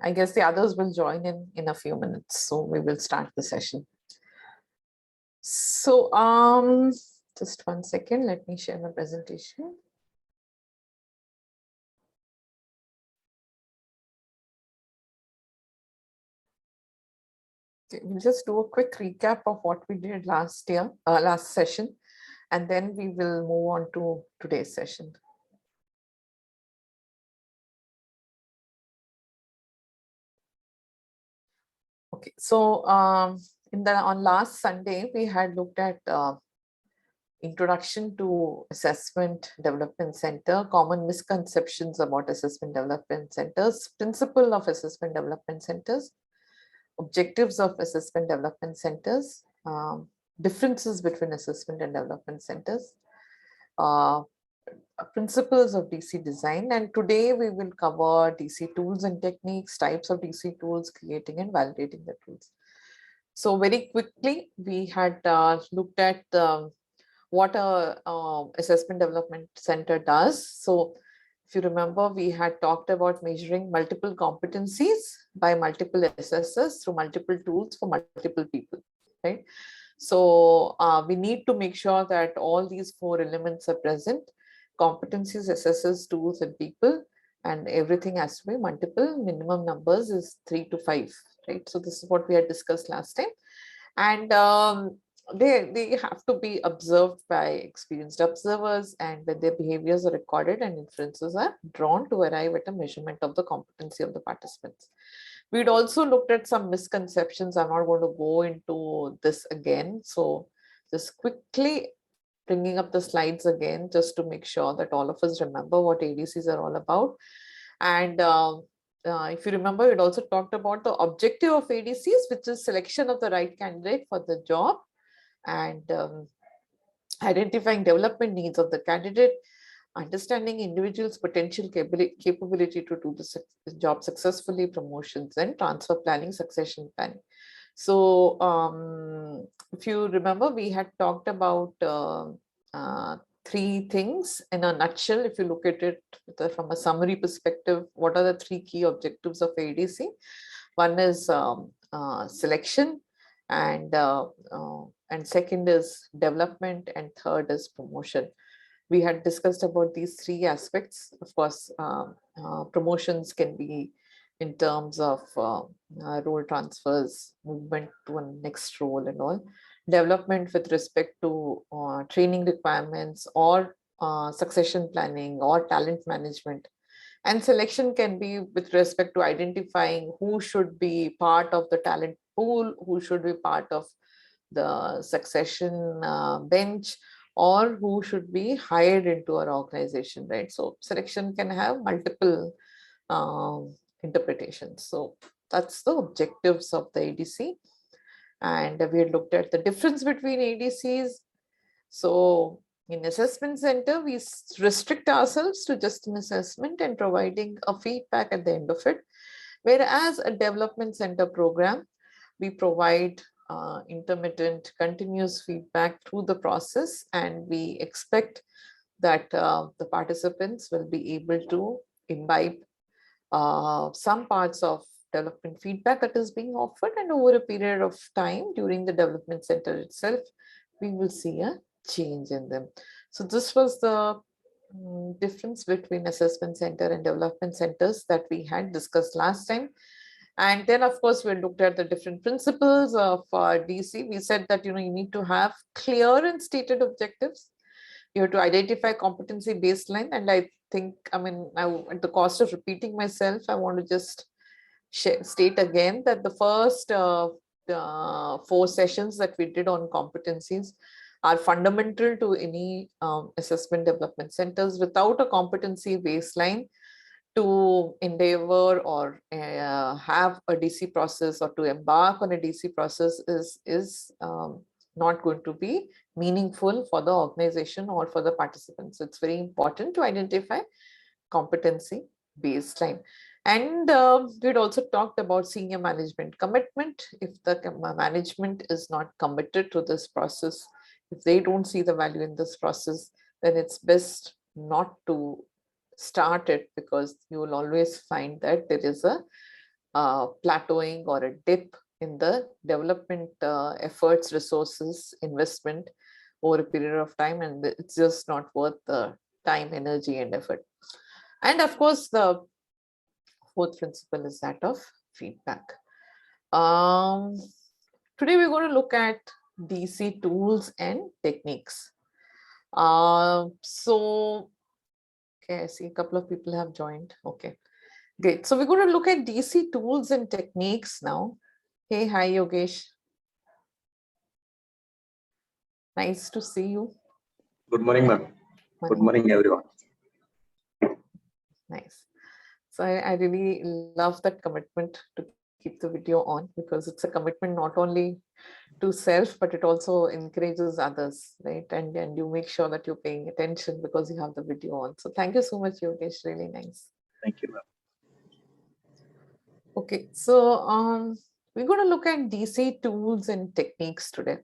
I guess the others will join in a few minutes. So we will start the session. So just 1 second, let me share my presentation. Okay, we'll just do a quick recap of what we did last session, and then we will move on to today's session. Okay, so on last Sunday, we had looked at Introduction to Assessment Development Center, common misconceptions about assessment development centers, principle of assessment development centers, objectives of assessment development centers, differences between assessment and development centers, principles of DC design, and today we will cover DC tools and techniques, types of DC tools, creating and validating the tools. So very quickly, we had looked at what a assessment development center does. So if you remember, we had talked about measuring multiple competencies by multiple assessors through multiple tools for multiple people, right? So we need to make sure that all these 4 elements are present: competencies, assessors, tools, and people, and everything has to be multiple. Minimum numbers is 3 to 5, right? So this is what we had discussed last time. And they have to be observed by experienced observers, and when their behaviors are recorded and inferences are drawn to arrive at a measurement of the competency of the participants. We'd also looked at some misconceptions. I'm not going to go into this again. So just quickly bringing up the slides again, just to make sure that all of us remember what ADCs are all about. And if you remember, it also talked about the objective of ADCs, which is selection of the right candidate for the job, and identifying development needs of the candidate, understanding individuals' potential capability to do the job successfully, promotions and transfer planning, succession planning. So if you remember, we had talked about 3 things in a nutshell. If you look at it from a summary perspective, what are the 3 key objectives of ADC? One is selection, and second is development, and third is promotion. We had discussed about these 3 aspects. Of course, promotions can be in terms of role transfers, movement to a next role and all. Development with respect to training requirements or succession planning or talent management. And selection can be with respect to identifying who should be part of the talent pool, who should be part of the succession bench, or who should be hired into our organization, right? So selection can have multiple interpretations. So that's the objectives of the ADC. And we had looked at the difference between ADCs. So in assessment center, we restrict ourselves to just an assessment and providing a feedback at the end of it. Whereas a development center program, we provide intermittent, continuous feedback through the process, and we expect that the participants will be able to imbibe some parts of development feedback that is being offered, and over a period of time during the development center itself, we will see a change in them. So this was the difference between assessment center and development centers that we had discussed last time. And then, of course, we looked at the different principles of DC. We said that, you need to have clear and stated objectives. You have to identify competency baseline. And I think, at the cost of repeating myself, I want to just state again that the first 4 sessions that we did on competencies are fundamental to any assessment development centers. Without a competency baseline, to endeavor or have a DC process or to embark on a DC process is not going to be meaningful for the organization or for the participants. It's very important to identify competency baseline. And we'd also talked about senior management commitment. If the management is not committed to this process, if they don't see the value in this process, then it's best not to start it, because you will always find that there is a plateauing or a dip in the development efforts, resources, investment over a period of time, and it's just not worth the time, energy, and effort. And of course, the fourth principle is that of feedback. Um, Today we're going to look at DC tools and techniques. Okay, I see a couple of people have joined. Okay, great. So we're going to look at DC tools and techniques now. Hey, hi, Yogesh. Nice to see you. Good morning, ma'am. Good morning, everyone. Nice. So I really love that commitment to keep the video on, because it's a commitment not only to self, but it also encourages others, right? And you make sure that you're paying attention because you have the video on. So thank you so much, Yogesh. Really nice. Thank you, ma'am. Okay, so we're going to look at DC tools and techniques today.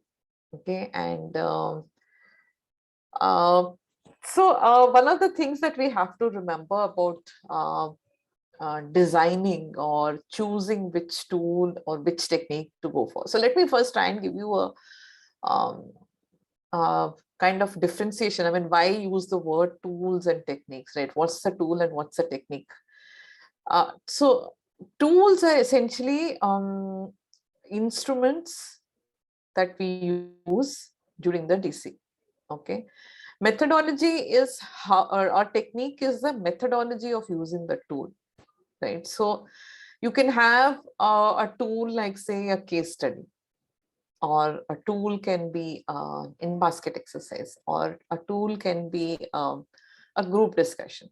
Okay, and one of the things that we have to remember about designing or choosing which tool or which technique to go for. So let me first try and give you a kind of differentiation. I mean, why use the word tools and techniques, right? What's the tool and what's the technique? So tools are essentially instruments that we use during the DC. Okay. Methodology is how, or technique is the methodology of using the tool, right? So you can have a tool like, say, a case study, or a tool can be in basket exercise, or a tool can be a group discussion.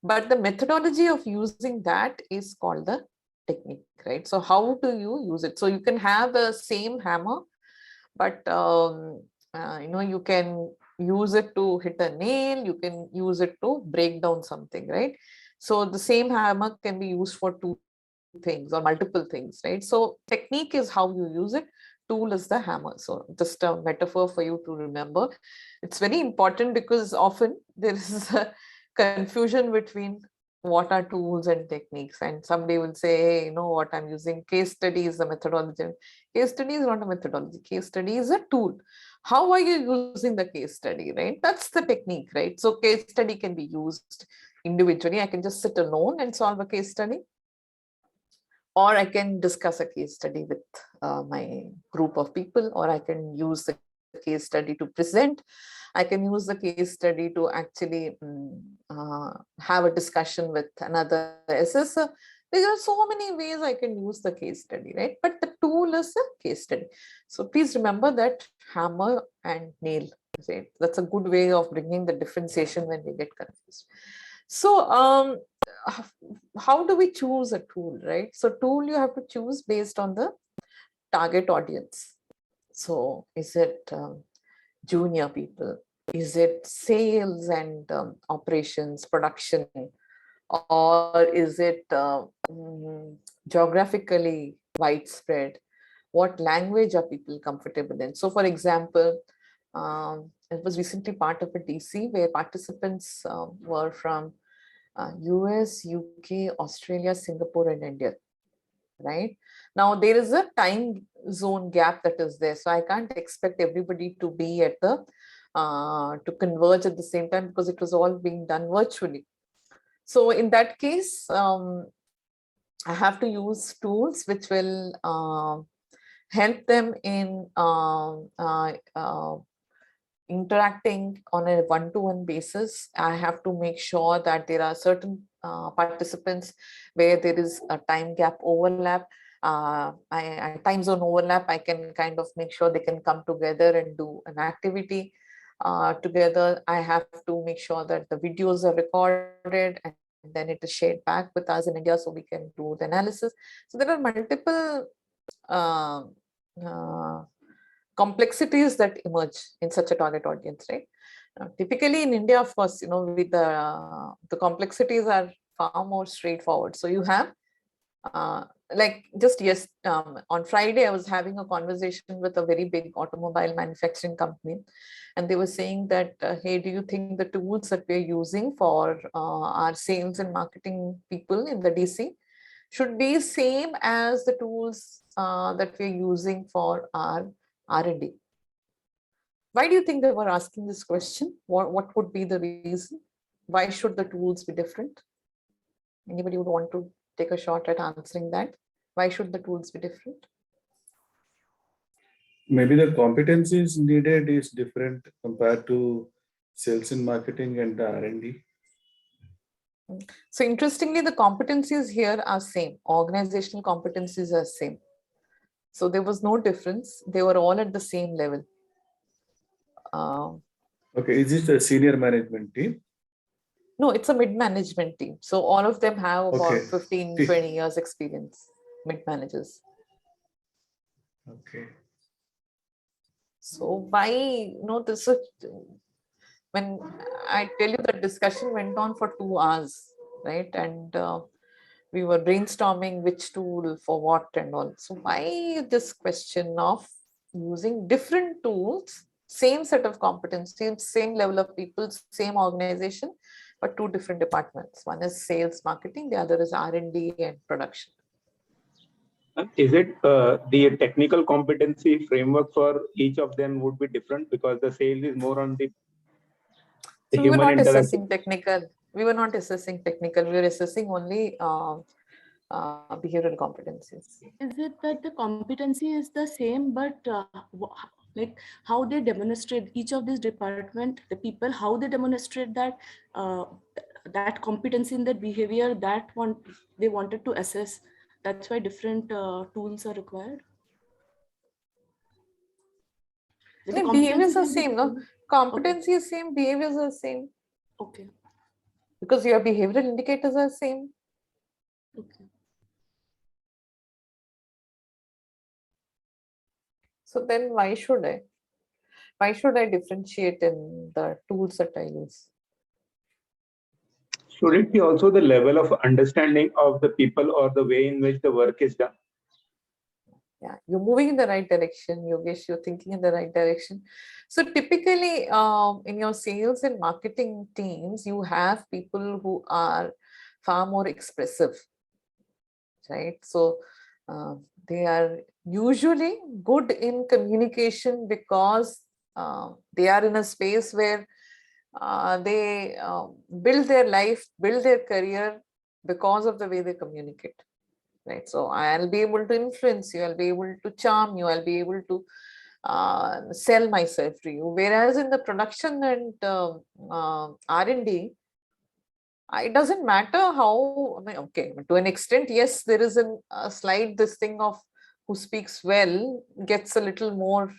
But the methodology of using that is called the technique, right? So how do you use it? So you can have the same hammer, but you can use it to hit a nail, you can use it to break down something, right? So the same hammer can be used for two things or multiple things, right? So technique is how you use it, tool is the hammer. So just a metaphor for you to remember. It's very important because often there is a confusion between what are tools and techniques, and somebody will say, hey, you know what, I'm using case study is the methodology. Case study is not a methodology, case study is a tool. How are you using the case study, right? That's the technique, right? So case study can be used individually. I can just sit alone and solve a case study, or I can discuss a case study with my group of people, or I can use the case study to present. I can use the case study to actually have a discussion with another assessor. There are so many ways I can use the case study, right? But the tool is a case study. So please remember that hammer and nail, right? That's a good way of bringing the differentiation when we get confused. So how do we choose a tool, right? So tool you have to choose based on the target audience. So is it junior people? Is it sales and operations, production? Or is it geographically widespread? What language are people comfortable in? So for example, it was recently part of a DC where participants were from US, UK, Australia, Singapore, and India, right? Now there is a time zone gap that is there. So I can't expect everybody to be at the, to converge at the same time, because it was all being done virtually. So in that case, I have to use tools which will help them in interacting on a one-to-one basis. I have to make sure that there are certain participants where there is a time gap overlap, time zone overlap. I can kind of make sure they can come together and do an activity together. I have to make sure that the videos are recorded and then it is shared back with us in India so we can do the analysis. So there are multiple complexities that emerge in such a target audience, right? Typically in India, of course, with the complexities are far more straightforward. So you have like just yes, on Friday, I was having a conversation with a very big automobile manufacturing company, and they were saying that, hey, do you think the tools that we're using for our sales and marketing people in the DC, should be same as the tools that we're using for our R&D. Why do you think they were asking this question? What would be the reason? Why should the tools be different? Anybody would want to take a shot at answering that? Why should the tools be different? Maybe the competencies needed is different compared to sales and marketing and R&D. So interestingly, the competencies here are same. Organizational competencies are same. So there was no difference. They were all at the same level. Okay, is this a senior management team? No, it's a mid-management team. So all of them have about Okay. 15, 20 years experience, mid-managers. Okay. So why, this is, when I tell you the discussion went on for 2 hours, right? And we were brainstorming which tool for what and all. So why this question of using different tools, same set of competencies, same level of people, same organization, but 2 different departments. One is sales marketing, the other is R&D and production. Is it the technical competency framework for each of them would be different because the sales is more on the So we were human not interaction? assessing technical. We were not assessing technical. We were assessing only behavioral competencies. Is it that the competency is the same, but like how they demonstrate each of these department, the people, how they demonstrate that that competency in their behavior, that one they wanted to assess. That's why different tools are required. The behaviors are same, no? Competency is same, behaviors are same. Okay. Because your behavioral indicators are same. Okay. So then why should I? Why should I differentiate in the tools that I use? Should it be also the level of understanding of the people or the way in which the work is done? Yeah, you're moving in the right direction, Yogesh. You're thinking in the right direction. So typically, in your sales and marketing teams, you have people who are far more expressive, right? So they are usually good in communication because they are in a space where they build their life, build their career because of the way they communicate. Right, so I'll be able to influence you, I'll be able to charm you, I'll be able to sell myself to you. Whereas in the production and R&D, it doesn't matter how, I mean, okay, to an extent, yes, there is a slight this thing of who speaks well gets a little more,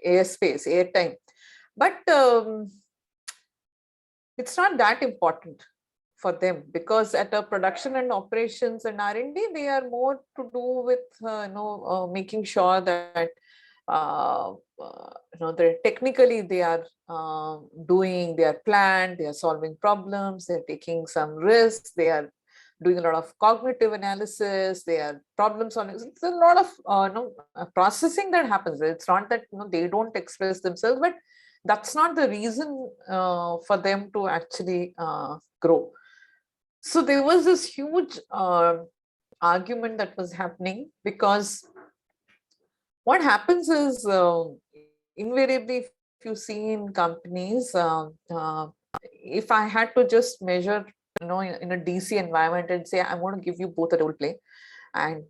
airspace, airtime. But it's not that important for them, because at a production and operations and R&D, they are more to do with making sure that they're technically they are doing, they are planned, they are solving problems, they're taking some risks, they are doing a lot of cognitive analysis, they are problem solving. It's a lot of processing that happens. It's not that they don't express themselves, but that's not the reason for them to actually grow. So there was this huge argument that was happening, because what happens is invariably, if you see in companies, if I had to just measure, in a DC environment and say, I'm going to give you both a role play, and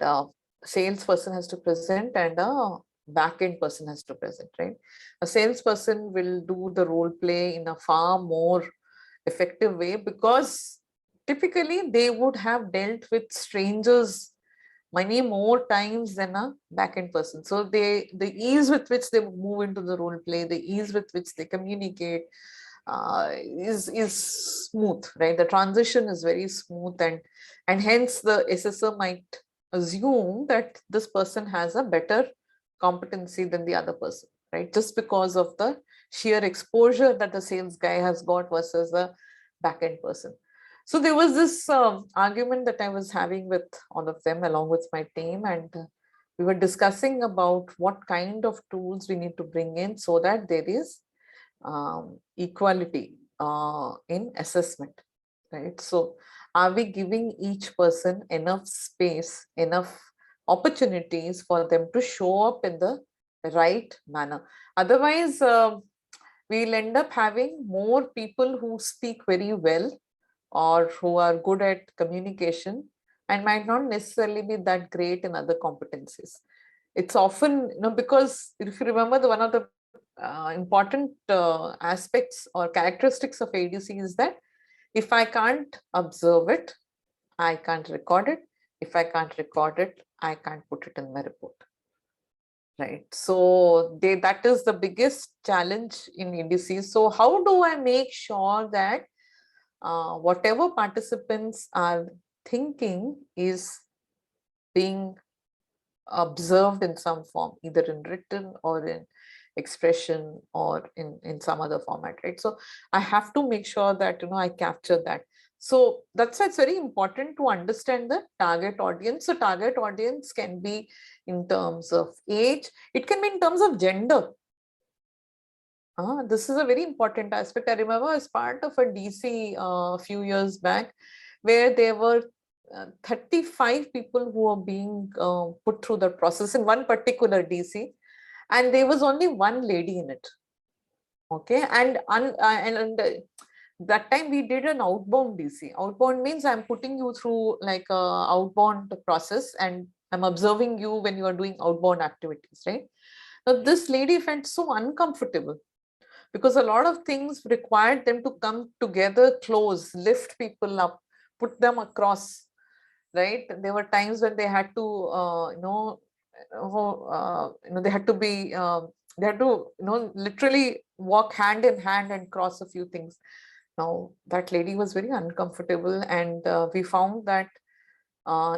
salesperson has to present and a back-end person has to present, right? A salesperson will do the role play in a far more effective way, because typically they would have dealt with strangers many more times than a back-end person. So the ease with which they move into the role play, the ease with which they communicate is smooth, right? The transition is very smooth, and hence the assessor might assume that this person has a better competency than the other person, right? Just because of the sheer exposure that the sales guy has got versus the back-end person. So there was this argument that I was having with all of them along with my team, and we were discussing about what kind of tools we need to bring in so that there is equality in assessment, right? So are we giving each person enough space, enough opportunities for them to show up in the right manner? Otherwise, we'll end up having more people who speak very well or who are good at communication and might not necessarily be that great in other competencies. It's often, because if you remember, the one of the important aspects or characteristics of ADC is that if I can't observe it, I can't record it. If I can't record it, I can't put it in my report. Right. So that is the biggest challenge in ADC. So how do I make sure that whatever participants are thinking is being observed in some form, either in written or in expression or in some other format, right? So I have to make sure that I capture that. So that's why it's very important to understand the target audience. So target audience can be in terms of age, it can be in terms of gender. This is a very important aspect. I remember as part of a DC a few years back, where there were 35 people who were being put through the process in one particular DC, and there was only one lady in it. Okay, and that time we did an outbound DC. Outbound means I'm putting you through like a outbound process, and I'm observing you when you are doing outbound activities, right? Now this lady felt so uncomfortable because a lot of things required them to come together close, lift people up, put them across, right? There were times when they had to they had to be they had to literally walk hand in hand and cross a few things. Now that lady was very uncomfortable, and we found that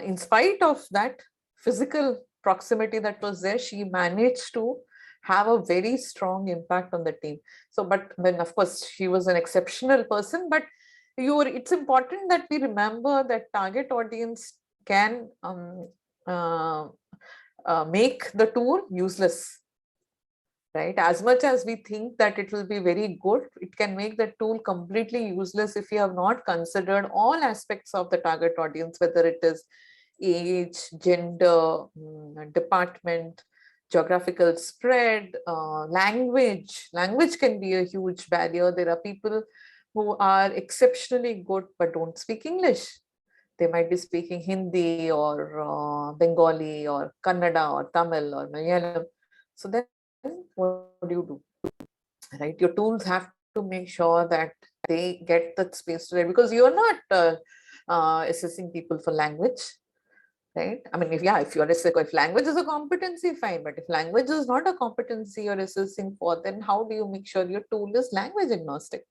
in spite of that physical proximity that was there, she managed to have a very strong impact on the team. So, but when of course she was an exceptional person, but it's important that we remember that target audience can uh, make the tool useless, right? As much as we think that it will be very good, it can make the tool completely useless if you have not considered all aspects of the target audience, whether it is age, gender, department, geographical spread, language. Language can be a huge barrier. There are people who are exceptionally good but don't speak English. They might be speaking Hindi or Bengali or Kannada or Tamil or Malayalam. So then what do you do? Right? Your tools have to make sure that they get that space to there, because you're not assessing people for language. Right? I mean, if you're if language is a competency, fine. But if language is not a competency you're assessing for, then how do you make sure your tool is language agnostic?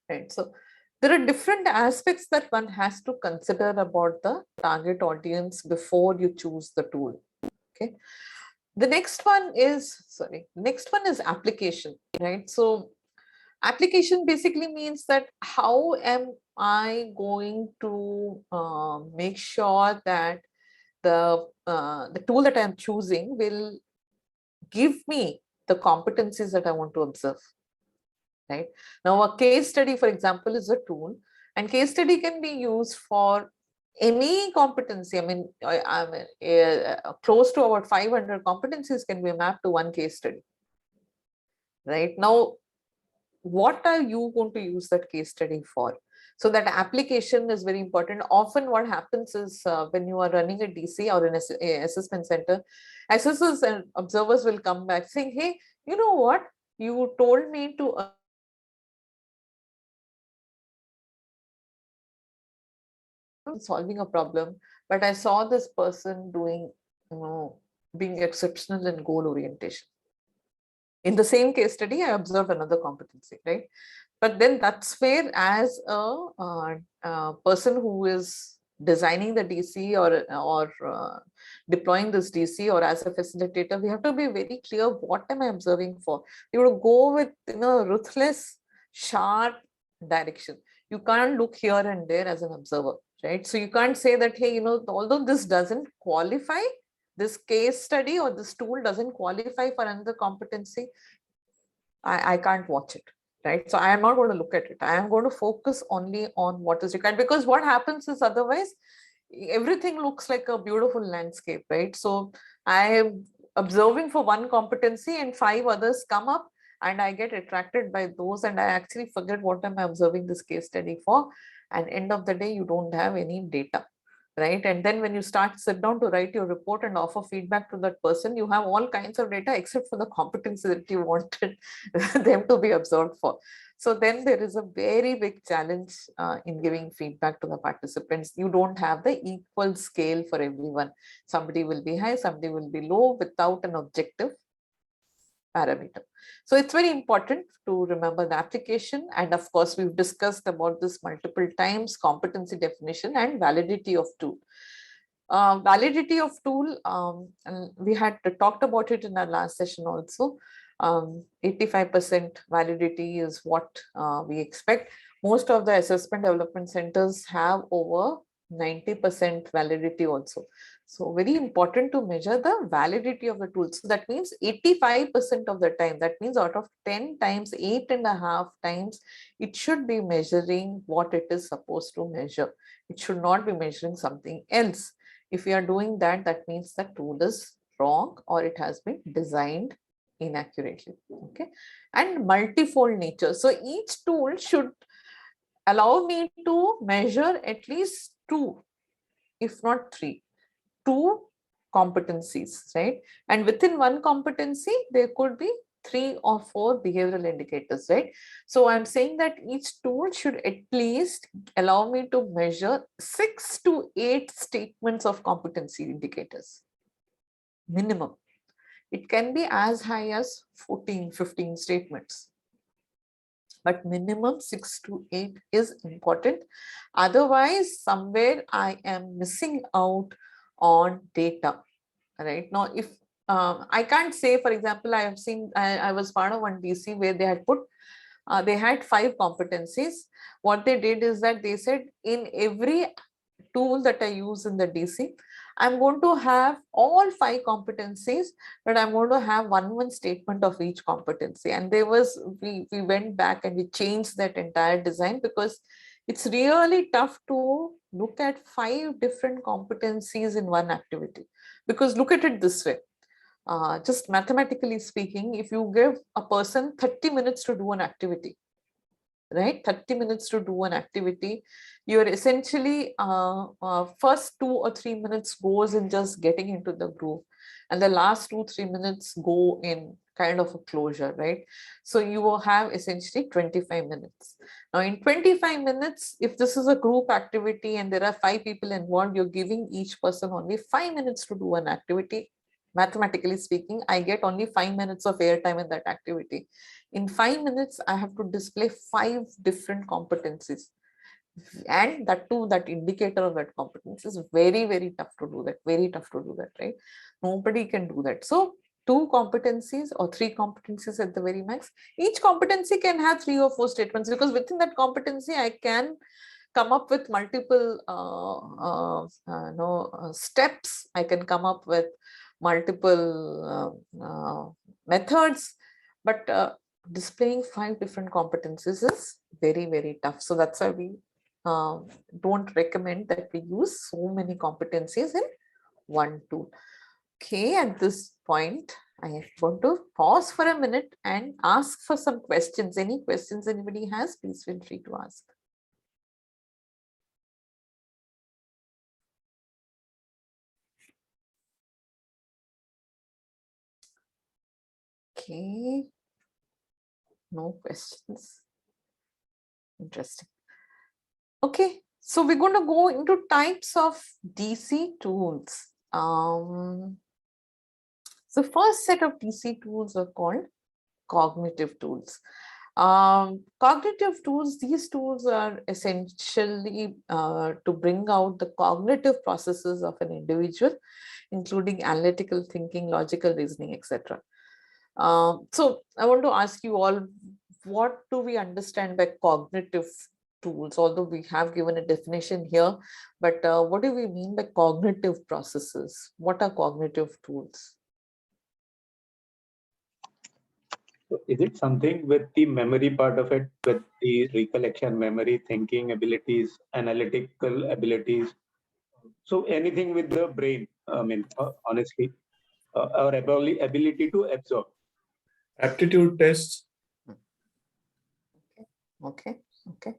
Right? So there are different aspects that one has to consider about the target audience before you choose the tool. Okay. The next one is application, right? So application basically means that how am I going to make sure that the tool that I'm choosing will give me the competencies that I want to observe, right? Now, a case study, for example, is a tool, and case study can be used for any competency. I mean, close to about 500 competencies can be mapped to one case study, right? Now, what are you going to use that case study for? So that application is very important. Often what happens is when you are running a DC or an assessment center, assessors and observers will come back saying, hey, you know what? You told me to solving a problem, but I saw this person doing, being exceptional in goal orientation. In the same case study, I observed another competency, right? But then that's where, as a person who is designing the DC or deploying this DC, or as a facilitator, we have to be very clear, what am I observing for? You would go with ruthless, sharp direction. You can't look here and there as an observer, right? So you can't say that, hey, although this doesn't qualify, this case study or this tool doesn't qualify for another competency, I can't watch it. right? So I am not going to look at it. I am going to focus only on what is required, because what happens is otherwise everything looks like a beautiful landscape, right? So I am observing for one competency and 5 others come up and I get attracted by those and I actually forget what am I observing this case study for. And end of the day, you don't have any data, right? And then when you sit down to write your report and offer feedback to that person, you have all kinds of data except for the competency that you wanted them to be observed for. So then there is a very big challenge in giving feedback to the participants. You don't have the equal scale for everyone. Somebody will be high, somebody will be low without an objective parameter. So it's very important to remember the application. And of course, we've discussed about this multiple times, competency definition and validity of tool. Validity of tool, and we had talked about it in our last session also. 85% validity is what we expect. Most of the assessment development centers have over 90% validity also. So very important to measure the validity of the tool. So that means 85% of the time, that means out of 10 times, 8.5 times, it should be measuring what it is supposed to measure. It should not be measuring something else. If you are doing that, that means the tool is wrong or it has been designed inaccurately. Okay. And multifold nature. So each tool should allow me to measure at least 2, if not 3, 2 competencies, right? And within one competency, there could be 3 or 4 behavioral indicators, right? So I'm saying that each tool should at least allow me to measure 6 to 8 statements of competency indicators, minimum. It can be as high as 14, 15 statements. But minimum 6 to 8 is important. Otherwise, somewhere I am missing out on data, right? Now, if I can't say, for example, I have seen, I was part of one DC where they had put, they had 5 competencies. What they did is that they said in every tool that I use in the DC, I'm going to have all 5 competencies, but I'm going to have one statement of each competency. And there was, we went back and we changed that entire design, because it's really tough to look at 5 different competencies in one activity. Because look at it this way, just mathematically speaking, if you give a person 30 minutes to do an activity, right, 30 minutes to do an activity, you're essentially first 2 or 3 minutes goes in just getting into the groove, and the last 2-3 minutes go in kind of a closure, right? So you will have essentially 25 minutes. Now in 25 minutes, if this is a group activity and there are 5 people involved, you're giving each person only 5 minutes to do an activity. Mathematically speaking, I get only 5 minutes of airtime in that activity. In 5 minutes, I have to display 5 different competencies. And that too, that indicator of that competence is very, very tough to do that, very tough to do that, right? Nobody can do that. So 2 competencies or 3 competencies at the very max. Each competency can have 3 or 4 statements, because within that competency, I can come up with multiple steps. I can come up with multiple methods, but displaying 5 different competencies is very, very tough. So that's why we don't recommend that we use so many competencies in one tool. Okay, at this point, I want to pause for a minute and ask for some questions. Any questions anybody has, please feel free to ask. Okay, no questions. Interesting. Okay, so we're going to go into types of DC tools. The first set of DC tools are called cognitive tools. Cognitive tools, these tools are essentially to bring out the cognitive processes of an individual, including analytical thinking, logical reasoning, etc. So I want to ask you all, what do we understand by cognitive tools? Although we have given a definition here, but what do we mean by cognitive processes? What are cognitive tools? So is it something with the memory part of it, with the recollection, memory, thinking abilities, analytical abilities? So anything with the brain, I mean, honestly, our ability to absorb. Aptitude tests. Okay. Okay.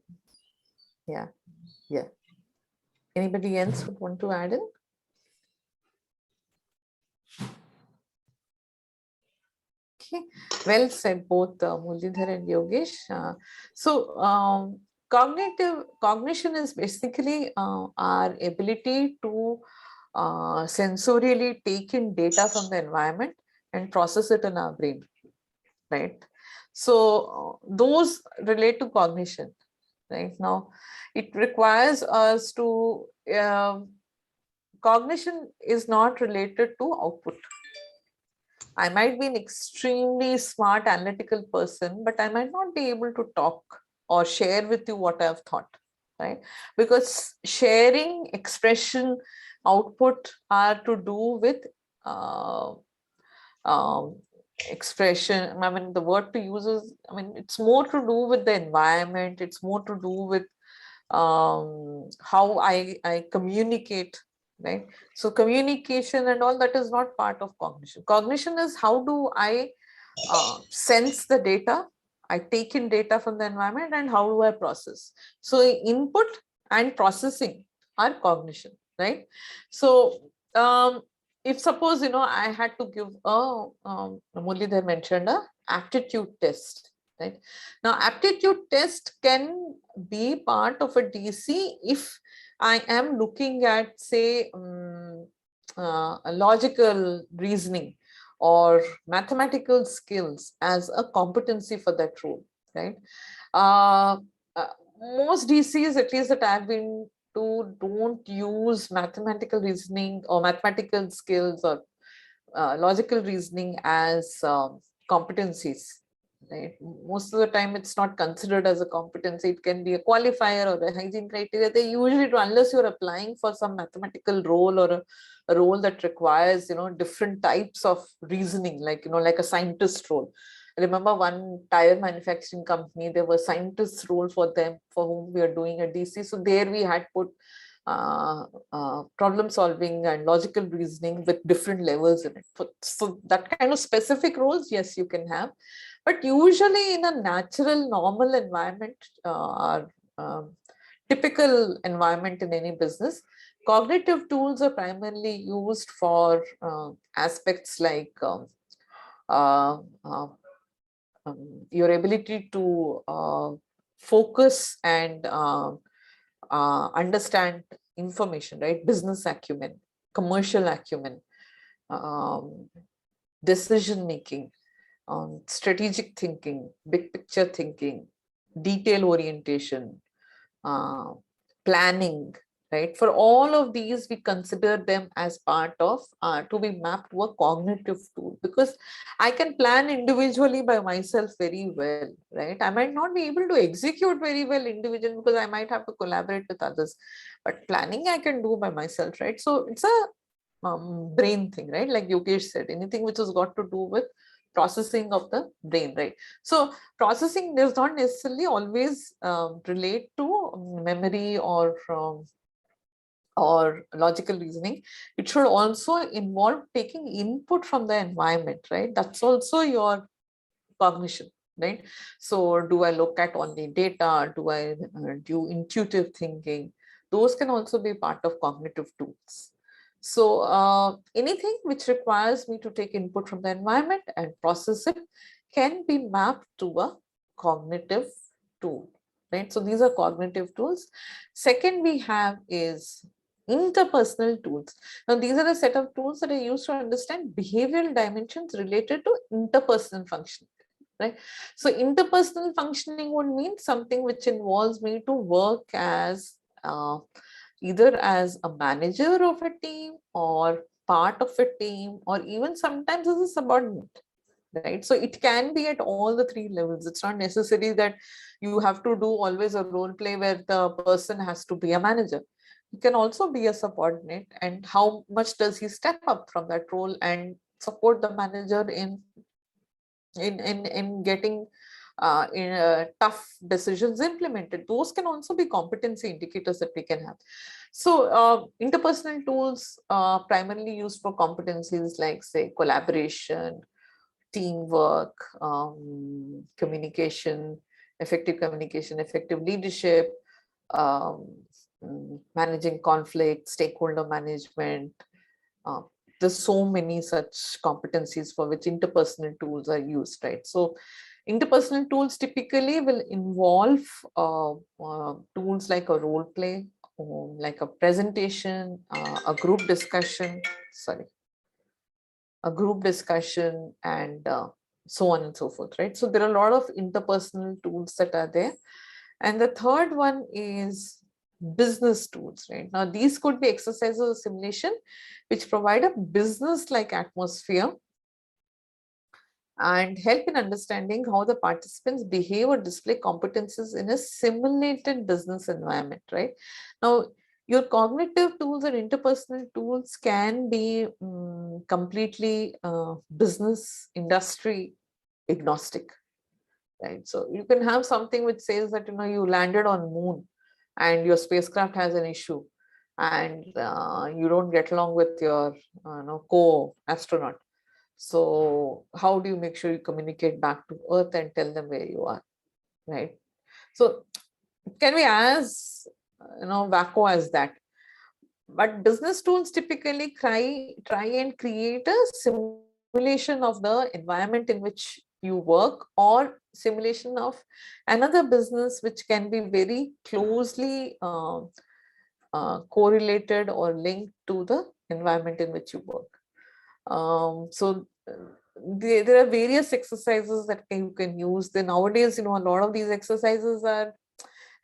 Yeah. Yeah. Anybody else would want to add in? Okay. Well said, both Mullidhar and Yogesh. Cognition is basically our ability to sensorially take in data from the environment and process it in our brain, right? So those relate to cognition, right? Now, it requires us to, cognition is not related to output. I might be an extremely smart analytical person, but I might not be able to talk or share with you what I've thought, right? Because sharing, expression, output are to do with uh, um, expression. I mean, the word to use is, I mean, it's more to do with the environment. It's more to do with how I communicate, right? So communication and all that is not part of cognition. Cognition is how do I sense the data, I take in data from the environment, and how do I process. So input and processing are cognition, right? So if suppose, I had to give Muralidhar mentioned a aptitude test, right? Now aptitude test can be part of a DC if I am looking at, say, a logical reasoning or mathematical skills as a competency for that role, right? Uh, Most DCs, at least that I've been to, don't use mathematical reasoning or mathematical skills or logical reasoning as competencies, right? Most of the time it's not considered as a competency. It can be a qualifier or a hygiene criteria. They usually do, unless you're applying for some mathematical role or a role that requires, different types of reasoning, like, like a scientist role. I remember one tire manufacturing company, there was scientist role for them, for whom we are doing a DC. So there we had put problem solving and logical reasoning with different levels in it. So that kind of specific roles, yes, you can have. But usually in a natural, normal environment, or typical environment in any business, cognitive tools are primarily used for aspects like uh, uh, your ability to focus and understand information, right? Business acumen, commercial acumen, um, decision making, strategic thinking, big picture thinking, detail orientation, uh, planning, right? For all of these, we consider them as part of to be mapped to a cognitive tool, because I can plan individually by myself very well, right? I might not be able to execute very well individually because I might have to collaborate with others, but planning I can do by myself, right? So it's a brain thing, right? Like Yogesh said, anything which has got to do with processing of the brain, right? So processing does not necessarily always relate to memory or logical reasoning. It should also involve taking input from the environment, right? That's also your cognition, right? So do I look at only data? Do I do intuitive thinking? Those can also be part of cognitive tools. So anything which requires me to take input from the environment and process it can be mapped to a cognitive tool, right? So these are cognitive tools. Second we have is interpersonal tools. Now these are a set of tools that are used to understand behavioral dimensions related to interpersonal function, right? So interpersonal functioning would mean something which involves me to work as either as a manager of a team or part of a team, or even sometimes as a subordinate, right? So it can be at all the three levels. It's not necessary that you have to do always a role play where the person has to be a manager. He can also be a subordinate, and how much does he step up from that role and support the manager in in getting tough decisions implemented. Those can also be competency indicators that we can have. So interpersonal tools primarily used for competencies like, say, collaboration, teamwork, communication, effective leadership, um, managing conflict, stakeholder management. Uh, there's so many such competencies for which interpersonal tools are used, right? So interpersonal tools typically will involve tools like a role play, like a presentation, a group discussion, and so on and so forth, right? So there are a lot of interpersonal tools that are there. And the third one is business tools, right? Now, these could be exercises or simulation which provide a business-like atmosphere and help in understanding how the participants behave or display competences in a simulated business environment, right? Now, your cognitive tools and interpersonal tools can be completely business industry agnostic, right? So you can have something which says that, you landed on moon and your spacecraft has an issue, and you don't get along with your co-astronaut. So how do you make sure you communicate back to Earth and tell them where you are, right? So it can be as wacko as that. But business tools typically try and create a simulation of the environment in which you work, or simulation of another business which can be very closely correlated or linked to the environment in which you work. There are various exercises that you can use. Then nowadays, a lot of these exercises are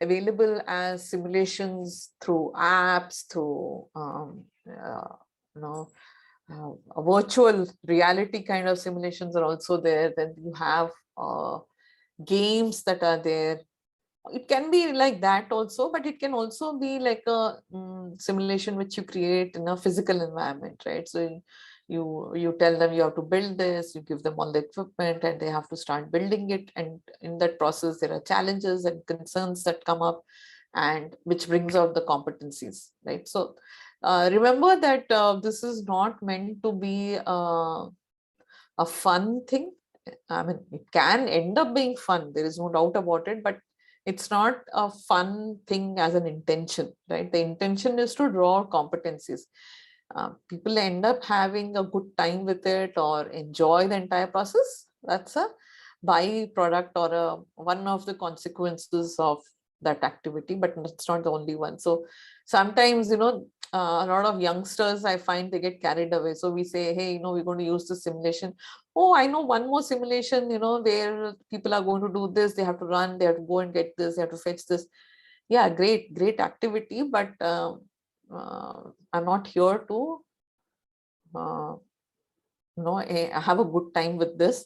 available as simulations through apps, through a virtual reality kind of simulations are also there. Then you have games that are there. It can be like that also, but it can also be like a simulation which you create in a physical environment, right? So you tell them you have to build this, you give them all the equipment and they have to start building it, and in that process there are challenges and concerns that come up, and which brings out the competencies, right? So remember that this is not meant to be a fun thing. I mean, it can end up being fun, there is no doubt about it, but it's not a fun thing as an intention, right? The intention is to draw competencies. People end up having a good time with it or enjoy the entire process. That's a byproduct or one of the consequences of that activity, but it's not the only one. So sometimes, a lot of youngsters, I find they get carried away. So we say, hey, we're going to use the simulation. Oh, I know one more simulation, where people are going to do this, they have to run, they have to go and get this, they have to fetch this. Yeah, great activity, but I'm not here to have a good time with this.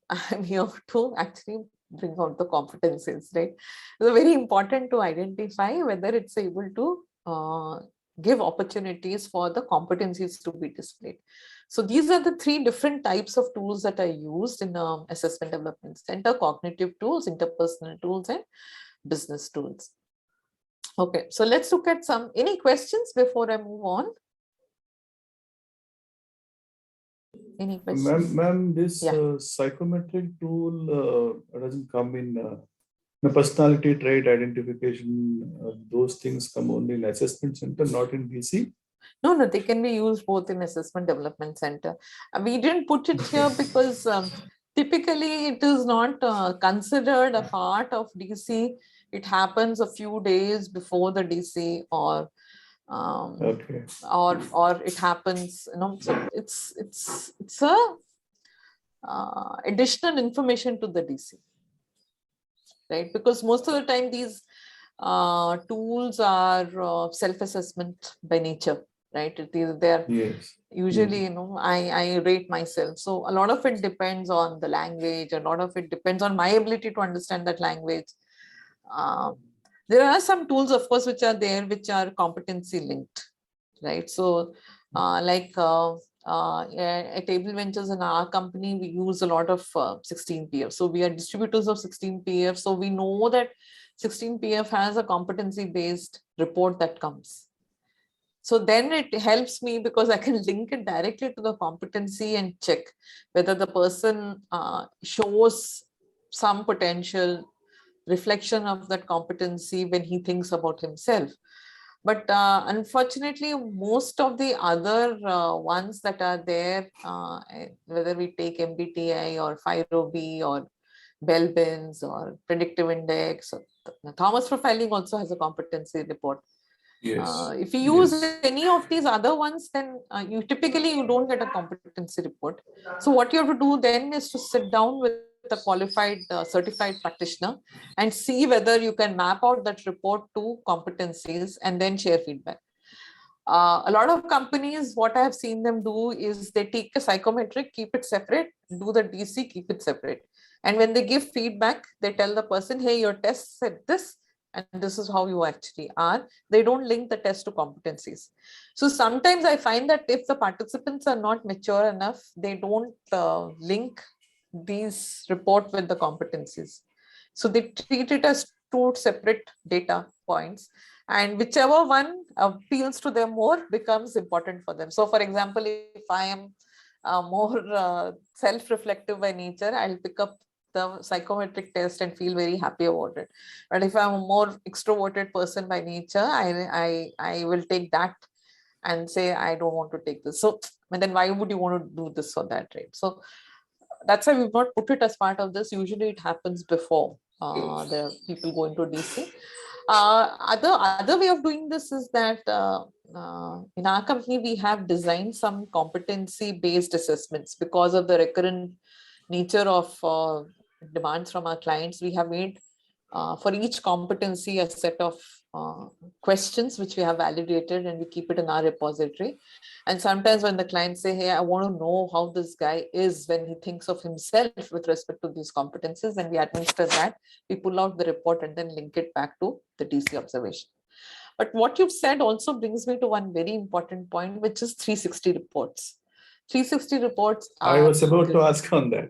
I'm here to actually bring out the competencies, right? It's very important to identify whether it's able to give opportunities for the competencies to be displayed. So these are the three different types of tools that are used in assessment development center: cognitive tools, interpersonal tools, and business tools. Okay, so let's look at any questions before I move on? Any questions? Ma'am, this psychometric tool doesn't come in the personality trait identification. Those things come only in assessment center, not in DC. No, they can be used both in assessment development center. We didn't put it here because typically it is not considered a part of DC. It happens a few days before the DC, or Okay. or it happens, so it's a additional information to the DC, right? Because most of the time these tools are self-assessment by nature, right? They're Yes. usually, I rate myself. So a lot of it depends on the language, a lot of it depends on my ability to understand that language. There are some tools, of course, which are there, which are competency linked, right? So like At Table Ventures in our company, we use a lot of 16PF. So we are distributors of 16PF. So we know that 16PF has a competency-based report that comes. So then it helps me because I can link it directly to the competency and check whether the person shows some potential reflection of that competency when he thinks about himself. But unfortunately, most of the other ones that are there, whether we take MBTI or FIRO-B or Bell-Bins or predictive index, or Thomas profiling also has a competency report. Yes. If you use Yes. any of these other ones, then you typically don't get a competency report. So what you have to do then is to sit down with a qualified certified practitioner and see whether you can map out that report to competencies and then share feedback. A lot of companies, what I have seen them do is they take a psychometric, keep it separate, do the DC, keep it separate. And when they give feedback, they tell the person, hey, your test said this, and this is how you actually are. They don't link the test to competencies. So sometimes I find that if the participants are not mature enough, they don't link these report with the competencies. So they treat it as two separate data points, and whichever one appeals to them more becomes important for them. So for example, if I am more self-reflective by nature, I'll pick up the psychometric test and feel very happy about it. But if I'm a more extroverted person by nature, I will take that and say I don't want to take this. So and then why would you want to do this or that, right? So that's why we've not put it as part of this. Usually it happens before the people go into DC. Other way of doing this is that in our company we have designed some competency based assessments because of the recurrent nature of demands from our clients. We have made for each competency a set of questions which we have validated, and we keep it in our repository. And sometimes when the clients say, hey, I want to know how this guy is when he thinks of himself with respect to these competencies, then we administer that, we pull out the report and then link it back to the DC observation. But what you've said also brings me to one very important point, which is 360 reports. 360 reports I are was about to ask on that.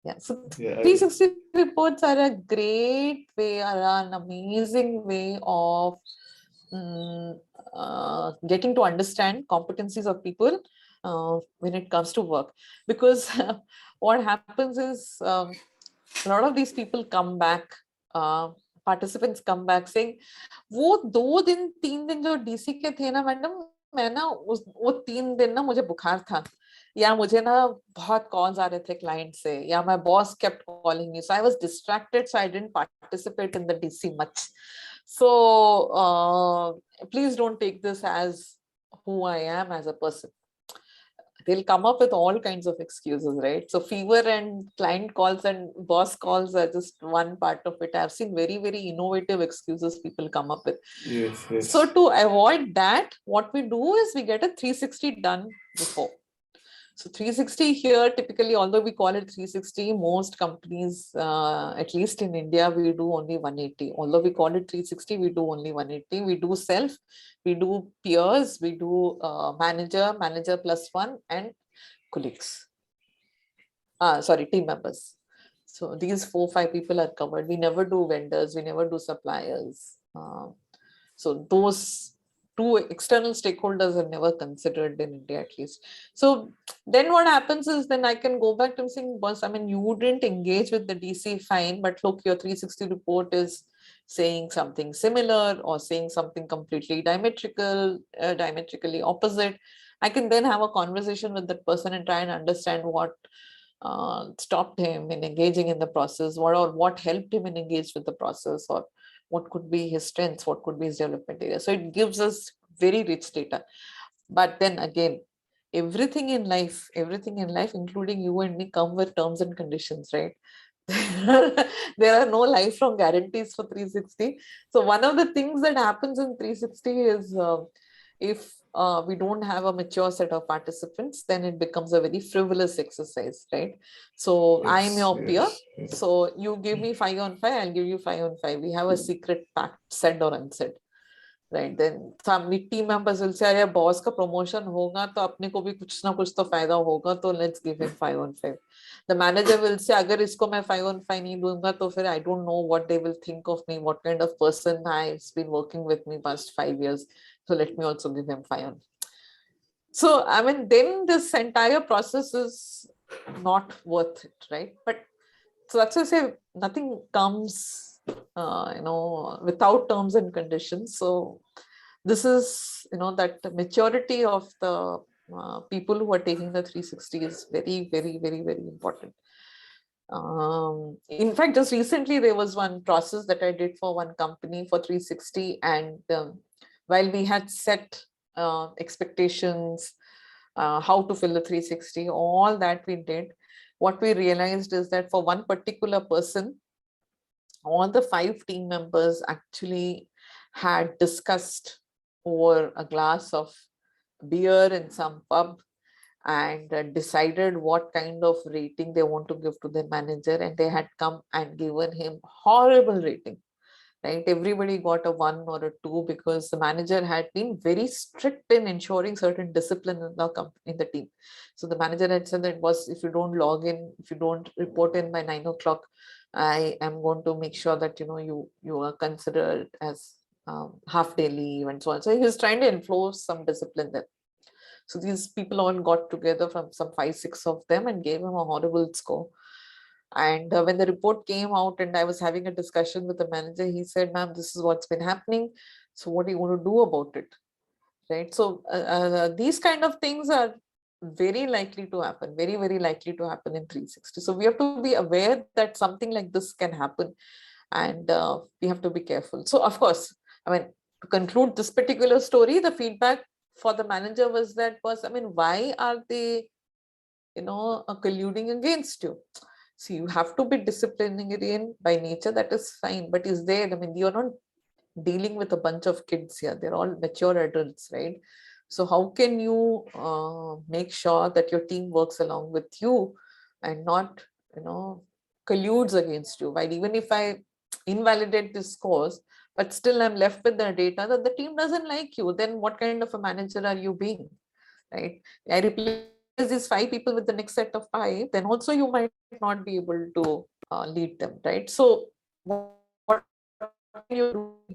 yeah, so Yeah, 360 reports are a great way, are an amazing way of getting to understand competencies of people when it comes to work. Because what happens is a lot of these people come back, participants come back saying, वो 2 दिन 3 दिन जो DC के थे ना madam, मैं ना वो 3 दिन ना मुझे बुखार था, या मुझे ना बहुत कॉल्स आ रहे थे क्लाइंट से, या my boss kept calling me, so I was distracted, so I didn't participate in the DC much. So please don't take this as who I am as a person. They'll come up with all kinds of excuses, right? So fever and client calls and boss calls are just one part of it. I've seen very, very innovative excuses people come up with. yes, yes. So to avoid that, what we do is we get a 360 done before. So 360 here, typically, although we call it 360, most companies, at least in India, we do only 180. Although we call it 360, we do only 180. We do self, we do peers, we do manager, manager plus one, and colleagues. Sorry, team members. So these 4-5 people are covered. We never do vendors, we never do suppliers. So those two external stakeholders are never considered in India, at least. So then what happens is then I can go back to him saying, boss, I mean, you didn't engage with the DC, fine, but look, your 360 report is saying something similar or saying something completely diametrically opposite. I can then have a conversation with that person and try and understand what stopped him in engaging in the process, what helped him in engage with the process, or what could be his strengths, what could be his development area. So it gives us very rich data. But then again, everything in life, including you and me, come with terms and conditions, right? There are no lifelong guarantees for 360. So one of the things that happens in 360 is if we don't have a mature set of participants, then it becomes a very frivolous exercise, right? So Yes, I'm your peer. yes, yes. So you give me 5 on 5, I'll give you 5 on 5. We have a secret pact, said or unsaid. right? Then some team members will say, "Yeah, boss का promotion होगा तो अपने को भी कुछ ना कुछ तो फायदा होगा, तो let's give him 5 on 5." The manager will say, "अगर इसको मैं 5 on 5 नहीं दूंगा तो फिर I don't know what they will think of me, what kind of person I've been working with me past 5 years. So let me also give him 5 on." So I mean, then this entire process is not worth it, right? But so that's why I say nothing comes, without terms and conditions. So this is, that the maturity of the people who are taking the 360 is very, very, very, very important. In fact, just recently there was one process that I did for one company for 360, and while we had set expectations, how to fill the 360, all that we did, what we realized is that for one particular person, all the 5 team members actually had discussed over a glass of beer in some pub and decided what kind of rating they want to give to their manager, and they had come and given him horrible rating, right? Everybody got a 1 or a 2 because the manager had been very strict in ensuring certain discipline in the team. So the manager had said that was, if you don't log in, if you don't report in by 9 o'clock, I am going to make sure that you are considered as half day leave and so on. So he was trying to enforce some discipline there. So these people all got together, from some 5-6 of them, and gave him a horrible score. And when the report came out and I was having a discussion with the manager, he said, "Ma'am, this is what's been happening. So what do you want to do about it?" Right? So these kind of things are very likely to happen, very, very likely to happen in 360. So we have to be aware that something like this can happen, and we have to be careful. So of course, I mean, to conclude this particular story, the feedback for the manager was, why are they, colluding against you? So you have to be disciplinarian by nature, that is fine. But is there, you're not dealing with a bunch of kids here. They're all mature adults, right? So how can you make sure that your team works along with you and not, colludes against you? While even if I invalidate this scores, but still I'm left with the data that the team doesn't like you, then what kind of a manager are you being, right? I replace these 5 people with the next set of 5, then also you might not be able to lead them, right? So what can you do to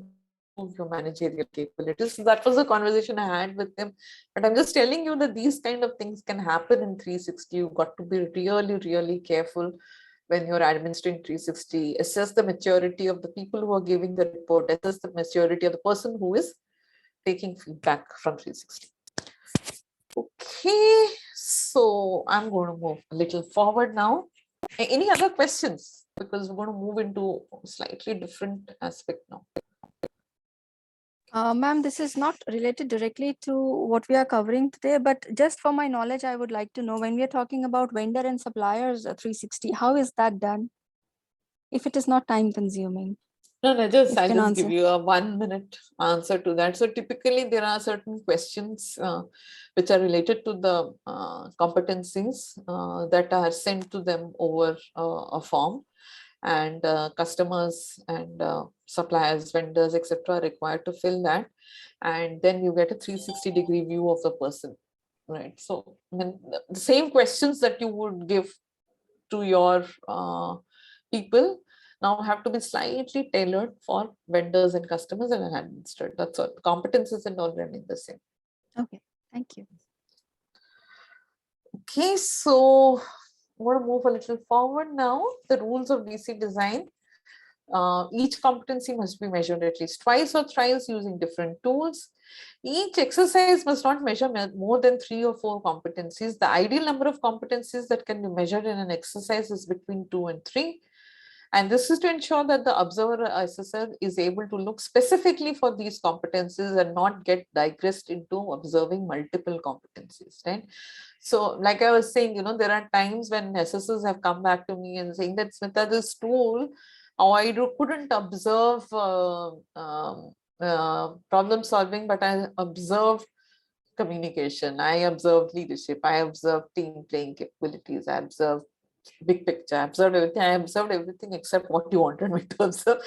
improve your managerial capabilities? So that was the conversation I had with him. But I'm just telling you that these kind of things can happen in 360. You've got to be really, really careful when you're administering 360. Assess the maturity of the people who are giving the report. Assess the maturity of the person who is taking feedback from 360. Okay, so I'm going to move a little forward now. Any other questions? Because we're going to move into a slightly different aspect now. Ma'am, this is not related directly to what we are covering today, but just for my knowledge, I would like to know, when we are talking about vendor and suppliers 360, how is that done? If it is not time consuming. No, If I'll you just can answer. give you a 1-minute answer to that. So typically there are certain questions which are related to the competencies that are sent to them over a form, and customers and suppliers, vendors, etc. are required to fill that, and then you get a 360-degree view of the person, right? So the same questions that you would give to your people now have to be slightly tailored for vendors and customers and an administrator. That's all. Competences and all remain the same. Okay, thank you. Okay, so I want to move a little forward now. The rules of DC design. Each competency must be measured at least twice or thrice using different tools. Each exercise must not measure more than 3 or 4 competencies. The ideal number of competencies that can be measured in an exercise is between 2 and 3. And this is to ensure that the observer or assessor is able to look specifically for these competencies and not get digressed into observing multiple competencies, right? So like I was saying, there are times when assessors have come back to me and saying that, Smita, this tool, I couldn't observe problem solving, but I observed communication, I observed leadership, I observed team playing capabilities, I observed big picture. I observed everything. I observed everything except what you wanted me to observe.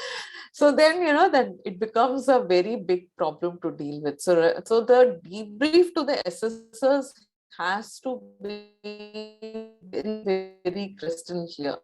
So then, then it becomes a very big problem to deal with. So the debrief to the assessors has to be very, very crystal clear.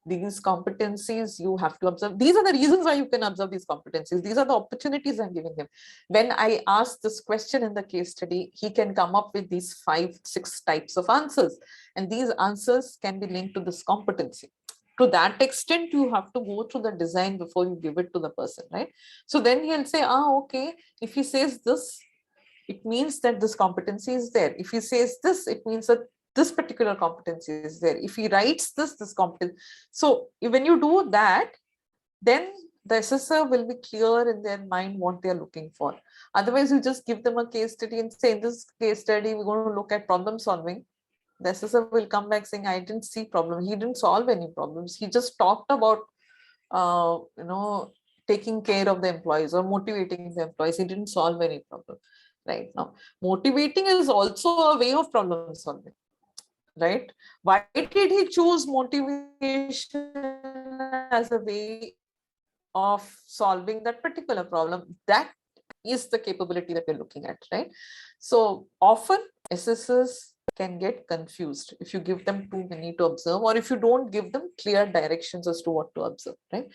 These competencies you have to observe. These are the reasons why you can observe these competencies. These are the opportunities I'm giving him. When I ask this question in the case study, he can come up with these 5, 6 types of answers. And these answers can be linked to this competency. To that extent, you have to go through the design before you give it to the person, right? So then he'll say, okay, if he says this, it means that this competency is there. If he says this, it means that this particular competency is there. If he writes this competence. So when you do that, then the assessor will be clear in their mind what they're looking for. Otherwise, you just give them a case study and say, in this case study, we're going to look at problem solving. The assessor will come back saying, I didn't see problem. He didn't solve any problems. He just talked about, taking care of the employees or motivating the employees. He didn't solve any problem. Right now, motivating is also a way of problem solving. Right? Why did he choose motivation as a way of solving that particular problem? That is the capability that we're looking at, right? So often assessors can get confused if you give them too many to observe, or if you don't give them clear directions as to what to observe, right?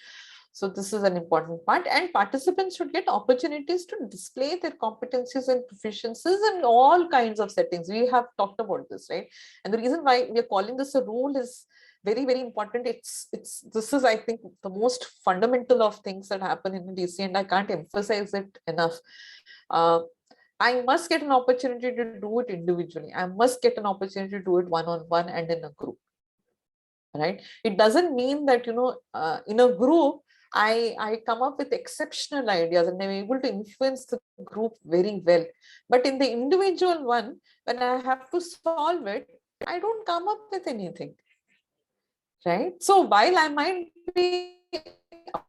So this is an important part, and participants should get opportunities to display their competencies and proficiencies in all kinds of settings. We have talked about this, right? And the reason why we are calling this a rule is very, very important. This is, I think, the most fundamental of things that happen in DC, and I can't emphasize it enough. I must get an opportunity to do it individually. I must get an opportunity to do it one-on-one and in a group, right? It doesn't mean that, in a group, I come up with exceptional ideas and I'm able to influence the group very well. But in the individual one, when I have to solve it, I don't come up with anything, right? So while I might be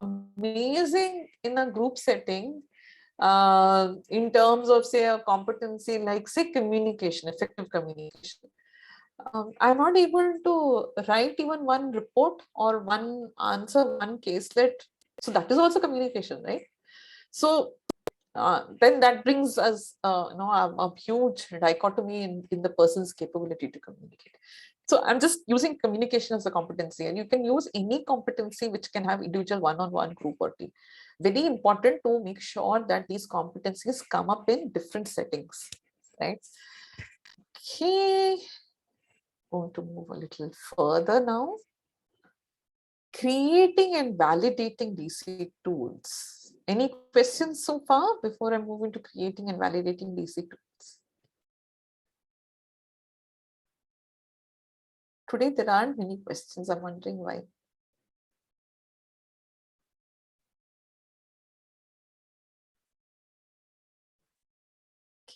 amazing in a group setting, in terms of, say, a competency like, say, communication, effective communication, I'm not able to write even one report or answer one caselet. So that is also communication, right? So then that brings us, a huge dichotomy in the person's capability to communicate. So I'm just using communication as a competency, and you can use any competency which can have individual one-on-one, group or team. Very important to make sure that these competencies come up in different settings, right? Okay. Going to move a little further now. Creating and validating DC tools. Any questions so far before I move into creating and validating DC tools? Today there aren't many questions. I'm wondering why.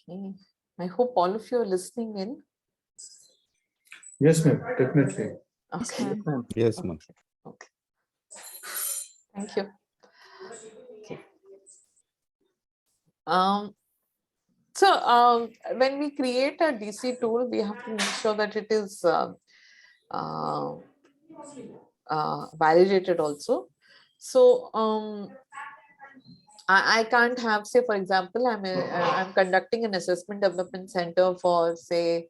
Okay. I hope all of you are listening in. Yes, ma'am, definitely. Okay. Yes, ma'am. Okay. Thank you. Okay. So when we create a DC tool, we have to make sure that it is validated also. So I can't have, say, for example, I'm conducting an assessment development center for, say,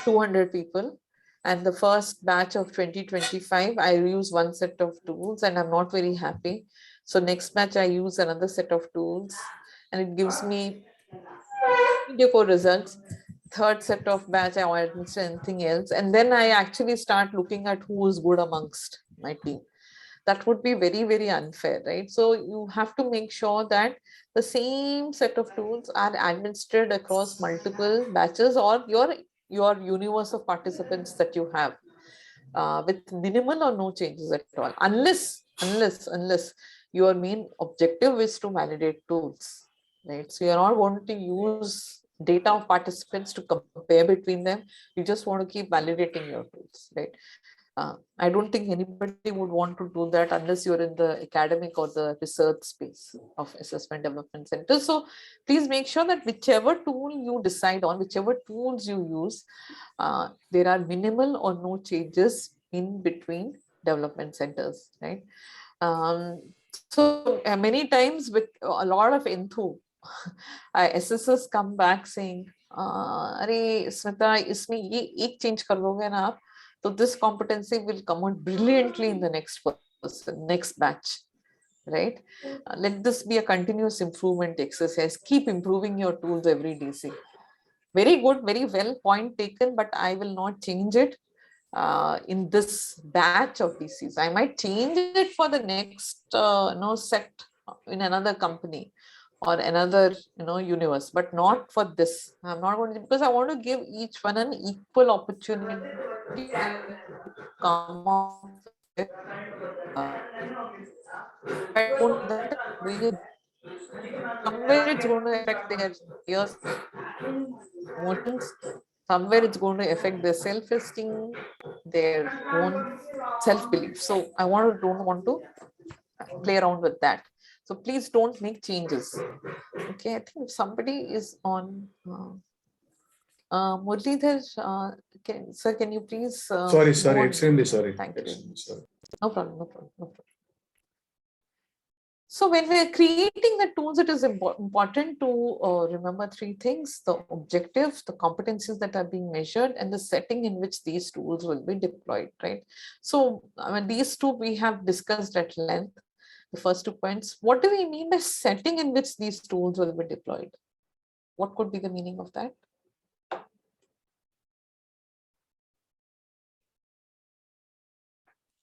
200 people. And the first batch of 2025, I use one set of tools and I'm not very happy. So next batch, I use another set of tools and it gives me mediocre results. Third set of batch, I want to anything else. And then I actually start looking at who is good amongst my team. That would be very, very unfair, right? So you have to make sure that the same set of tools are administered across multiple batches or your universe of participants that you have, with minimal or no changes at all, unless your main objective is to validate tools, right? So you're not wanting to use data of participants to compare between them. You just want to keep validating your tools, right? I don't think anybody would want to do that unless you're in the academic or the research space of assessment development center. So please make sure that whichever tool you decide on, whichever tools you use, there are minimal or no changes in between development centers, right? So many times with a lot of enthu, SSS come back saying, "Arey Smita, इसमें ये एक change कर दोगे ना आप, so this competency will come out brilliantly in the next person, next batch." Right? Let this be a continuous improvement exercise. Keep improving your tools every DC. Very good, very well, point taken, but I will not change it in this batch of DCs. I might change it for the next set in another company or another universe, but not for this. I'm not going to, because I want to give each one an equal opportunity to come out with, if I don't do that, I'm doing it. Somewhere it's going to affect their years, emotions. Somewhere it's going to affect their self-esteem, their own self-belief. So I don't want to play around with that. So please don't make changes. Okay, I think if somebody is on Murlidhar, sir, can you please Sorry, go on? extremely sorry. Thank you. Extremely sorry. No problem, no problem, no problem. So when we're creating the tools, it is important to remember three things: the objectives, the competencies that are being measured, and the setting in which these tools will be deployed, right? So I mean, these two we have discussed at length, the first 2 points. What do we mean by setting in which these tools will be deployed? What could be the meaning of that?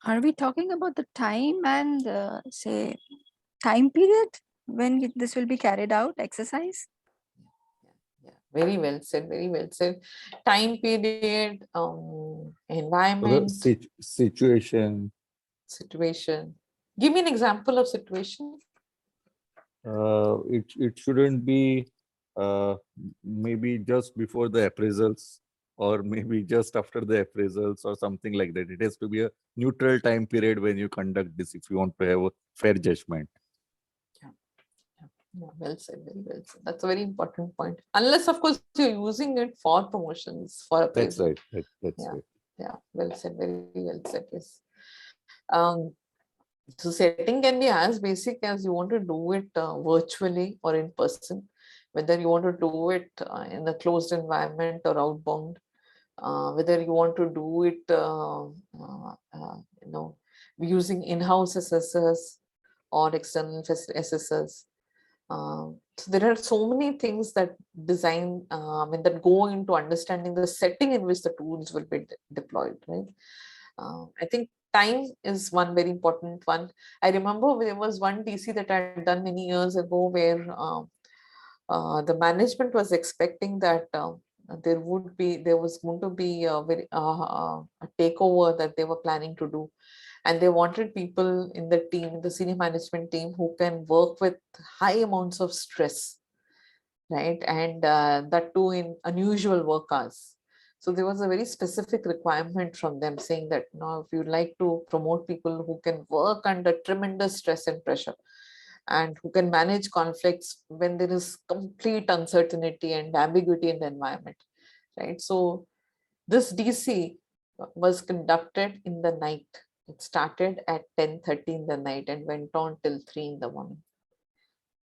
Are we talking about the time and say time period when this will be carried out, exercise? Yeah, very well said, very well said. Time period, So the environment, situation, situation. Give me an example of situation. it shouldn't be maybe just before the appraisals or maybe just after the appraisals or something like that. It has to be a neutral time period when you conduct this if you want to have a fair judgment. Yeah, well said, very well said. That's a very important point. Unless, of course, you're using it for promotions, for That's appraisal. right. That's Yeah. right. Yeah, well said, very well said. Yes. Um, so setting can be as basic as you want to do it virtually or in person, whether you want to do it in a closed environment or outbound, whether you want to do it, using in-house assessors or external assessors. So there are so many things that that go into understanding the setting in which the tools will be deployed, right? I think time is one very important one. I remember there was one DC that I had done many years ago where the management was expecting that there was going to be a takeover that they were planning to do, and they wanted people in the team, the senior management team, who can work with high amounts of stress, right? And that too in unusual work hours. So there was a very specific requirement from them saying that, if you'd like to promote people who can work under tremendous stress and pressure and who can manage conflicts when there is complete uncertainty and ambiguity in the environment, right? So this DC was conducted in the night. It started at 10:30 in the night and went on till 3 in the morning,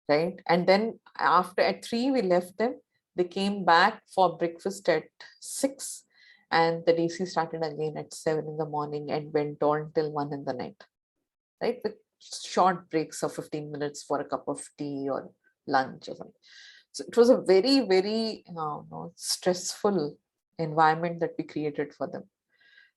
right? And then after at 3, we left them. They came back for breakfast at 6, and the DC started again at 7 in the morning and went on till 1 in the night, right? With short breaks of 15 minutes for a cup of tea or lunch or something. So it was a very, very stressful environment that we created for them.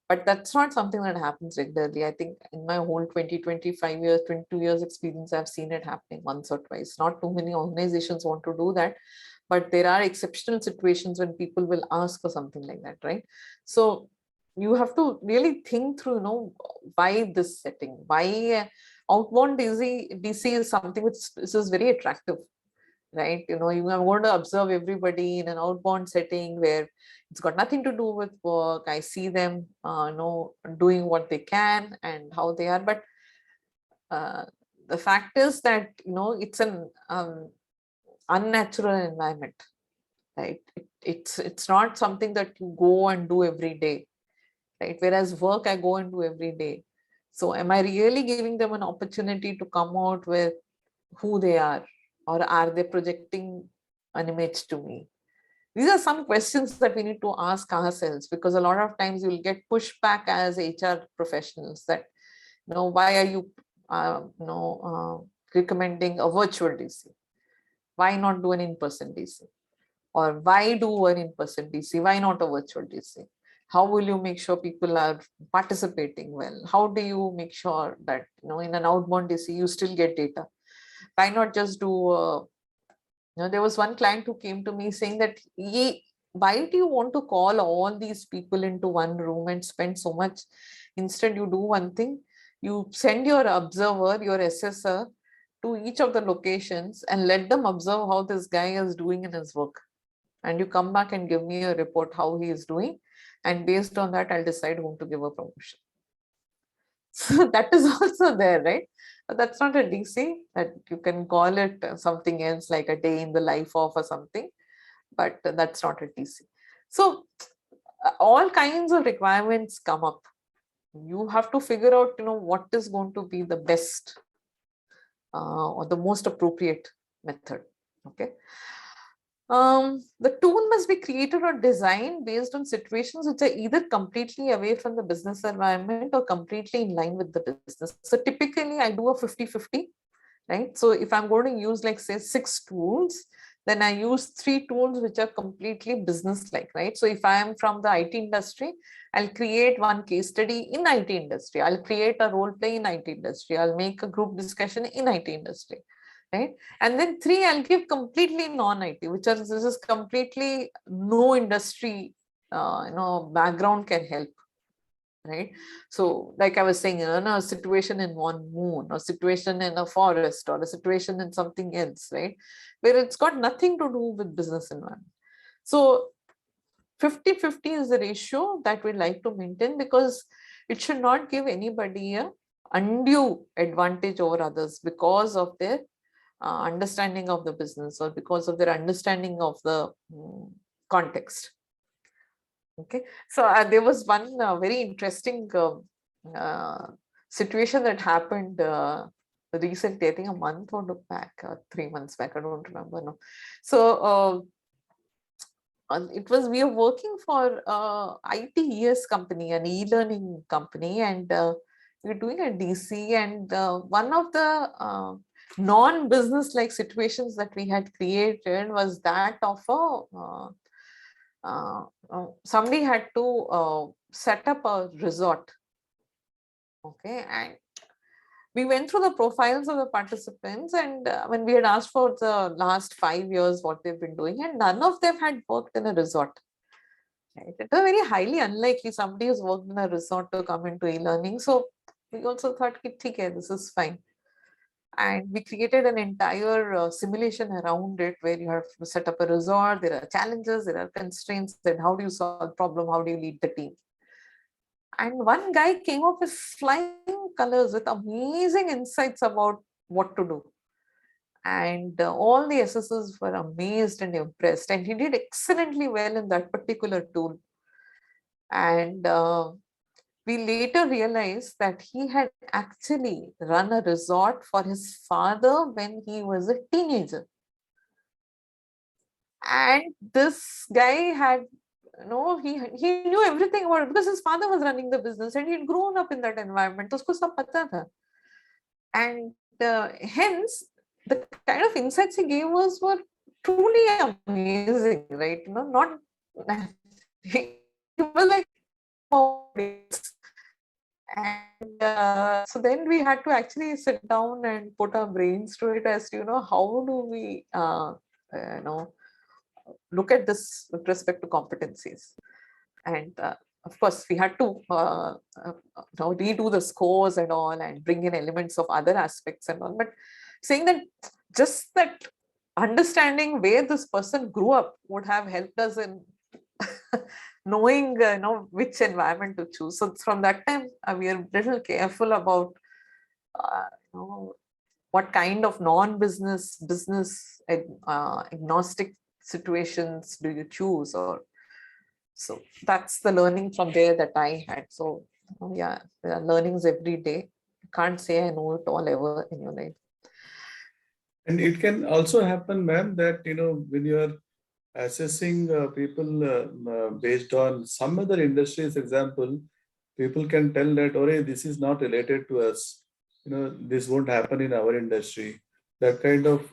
But that's not something that happens regularly. I think in my whole 25 years, 22 years experience, I've seen it happening once or twice. Not too many organizations want to do that, but there are exceptional situations when people will ask for something like that, right? So you have to really think through, why this setting, why outbound DC is something which is very attractive, right? You are going to observe everybody in an outbound setting where it's got nothing to do with work. I see them, doing what they can and how they are. But the fact is that, it's an unnatural environment, right? It's not something that you go and do every day. right? Whereas work I go and do every day. So am I really giving them an opportunity to come out with who they are, or are they projecting an image to me? These are some questions that we need to ask ourselves, because a lot of times you'll get pushback as HR professionals that, why are you, recommending a virtual DC? Why not do an in-person DC? Or why do an in-person DC? Why not a virtual DC? How will you make sure people are participating well? How do you make sure that, in an outbound DC, you still get data? Why not just do, there was one client who came to me saying that, why do you want to call all these people into one room and spend so much? Instead, you do one thing, you send your observer, your assessor, to each of the locations and let them observe how this guy is doing in his work. And you come back and give me a report how he is doing. And based on that, I'll decide whom to give a promotion. So that is also there, right? But that's not a DC. That you can call it something else, like a day in the life of or something, but that's not a DC. So all kinds of requirements come up. You have to figure out, what is going to be the best or the most appropriate method. Okay. The tool must be created or designed based on situations which are either completely away from the business environment or completely in line with the business. So typically I do a 50-50, right? So if I'm going to use, like, say, 6 tools, then I use 3 tools which are completely business-like, right? So if I am from the IT industry, I'll create one case study in IT industry. I'll create a role play in IT industry. I'll make a group discussion in IT industry, right? And then 3, I'll give completely non-IT, which is, this is completely no industry, background can help, right? So like I was saying, a situation in one moon, or situation in a forest, or a situation in something else, right? Where it's got nothing to do with business environment. So 50-50 is the ratio that we like to maintain, because it should not give anybody a undue advantage over others because of their understanding of the business, or because of their understanding of the context. Okay, so there was one very interesting situation that happened recently, I think a month or two back, 3 months back, I don't remember now. So it was, we are working for ITES company, an e-learning company, and we're doing a DC, and one of the non-business like situations that we had created was that of somebody had to set up a resort. Okay, and we went through the profiles of the participants, and when we had asked for the last 5 years what they've been doing, and none of them had worked in a resort. Right? It was very highly unlikely somebody who's worked in a resort to come into e-learning. So we also thought, okay, this is fine. And we created an entire simulation around it, where you have to set up a resort, there are challenges, there are constraints, and how do you solve the problem, how do you lead the team. And one guy came up with flying colors with amazing insights about what to do. And all the assessors were amazed and impressed, and he did excellently well in that particular tool. And we later realized that he had actually run a resort for his father when he was a teenager. And this guy had, he knew everything about it, because his father was running the business and he'd grown up in that environment. तो उसको सब पता था. And hence, the kind of insights he gave us were truly amazing, right? Not he was like, and so then we had to actually sit down and put our brains to it as to, how do we, look at this with respect to competencies. And of course, we had to redo the scores and all, and bring in elements of other aspects and all. But saying that, just that understanding where this person grew up would have helped us in knowing which environment to choose. So from that time, we are a little careful about what kind of non-business, business agnostic situations do you choose, or So that's the learning from there that I had. So yeah, there are learnings every day. You can't say I know it all ever in your life. And it can also happen, ma'am, that, when you are assessing people based on some other industries, example, people can tell that, oh, this is not related to us. This won't happen in our industry. That kind of,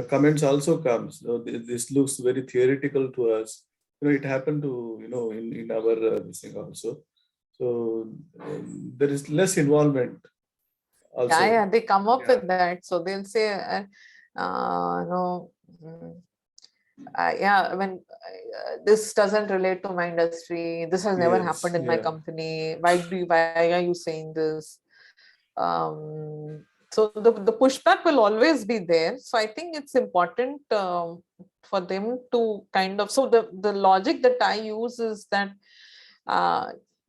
comments also comes. This looks very theoretical to us. It happened to, in our this thing also. So there is less involvement also. Yeah, they come up Yeah. with that. So they'll say, no, yeah, I mean, this doesn't relate to my industry. This has never Yes, happened in my yeah. company. Why are you saying this? So the pushback will always be there. So I think it's important for them to kind of, so the logic that I use is that,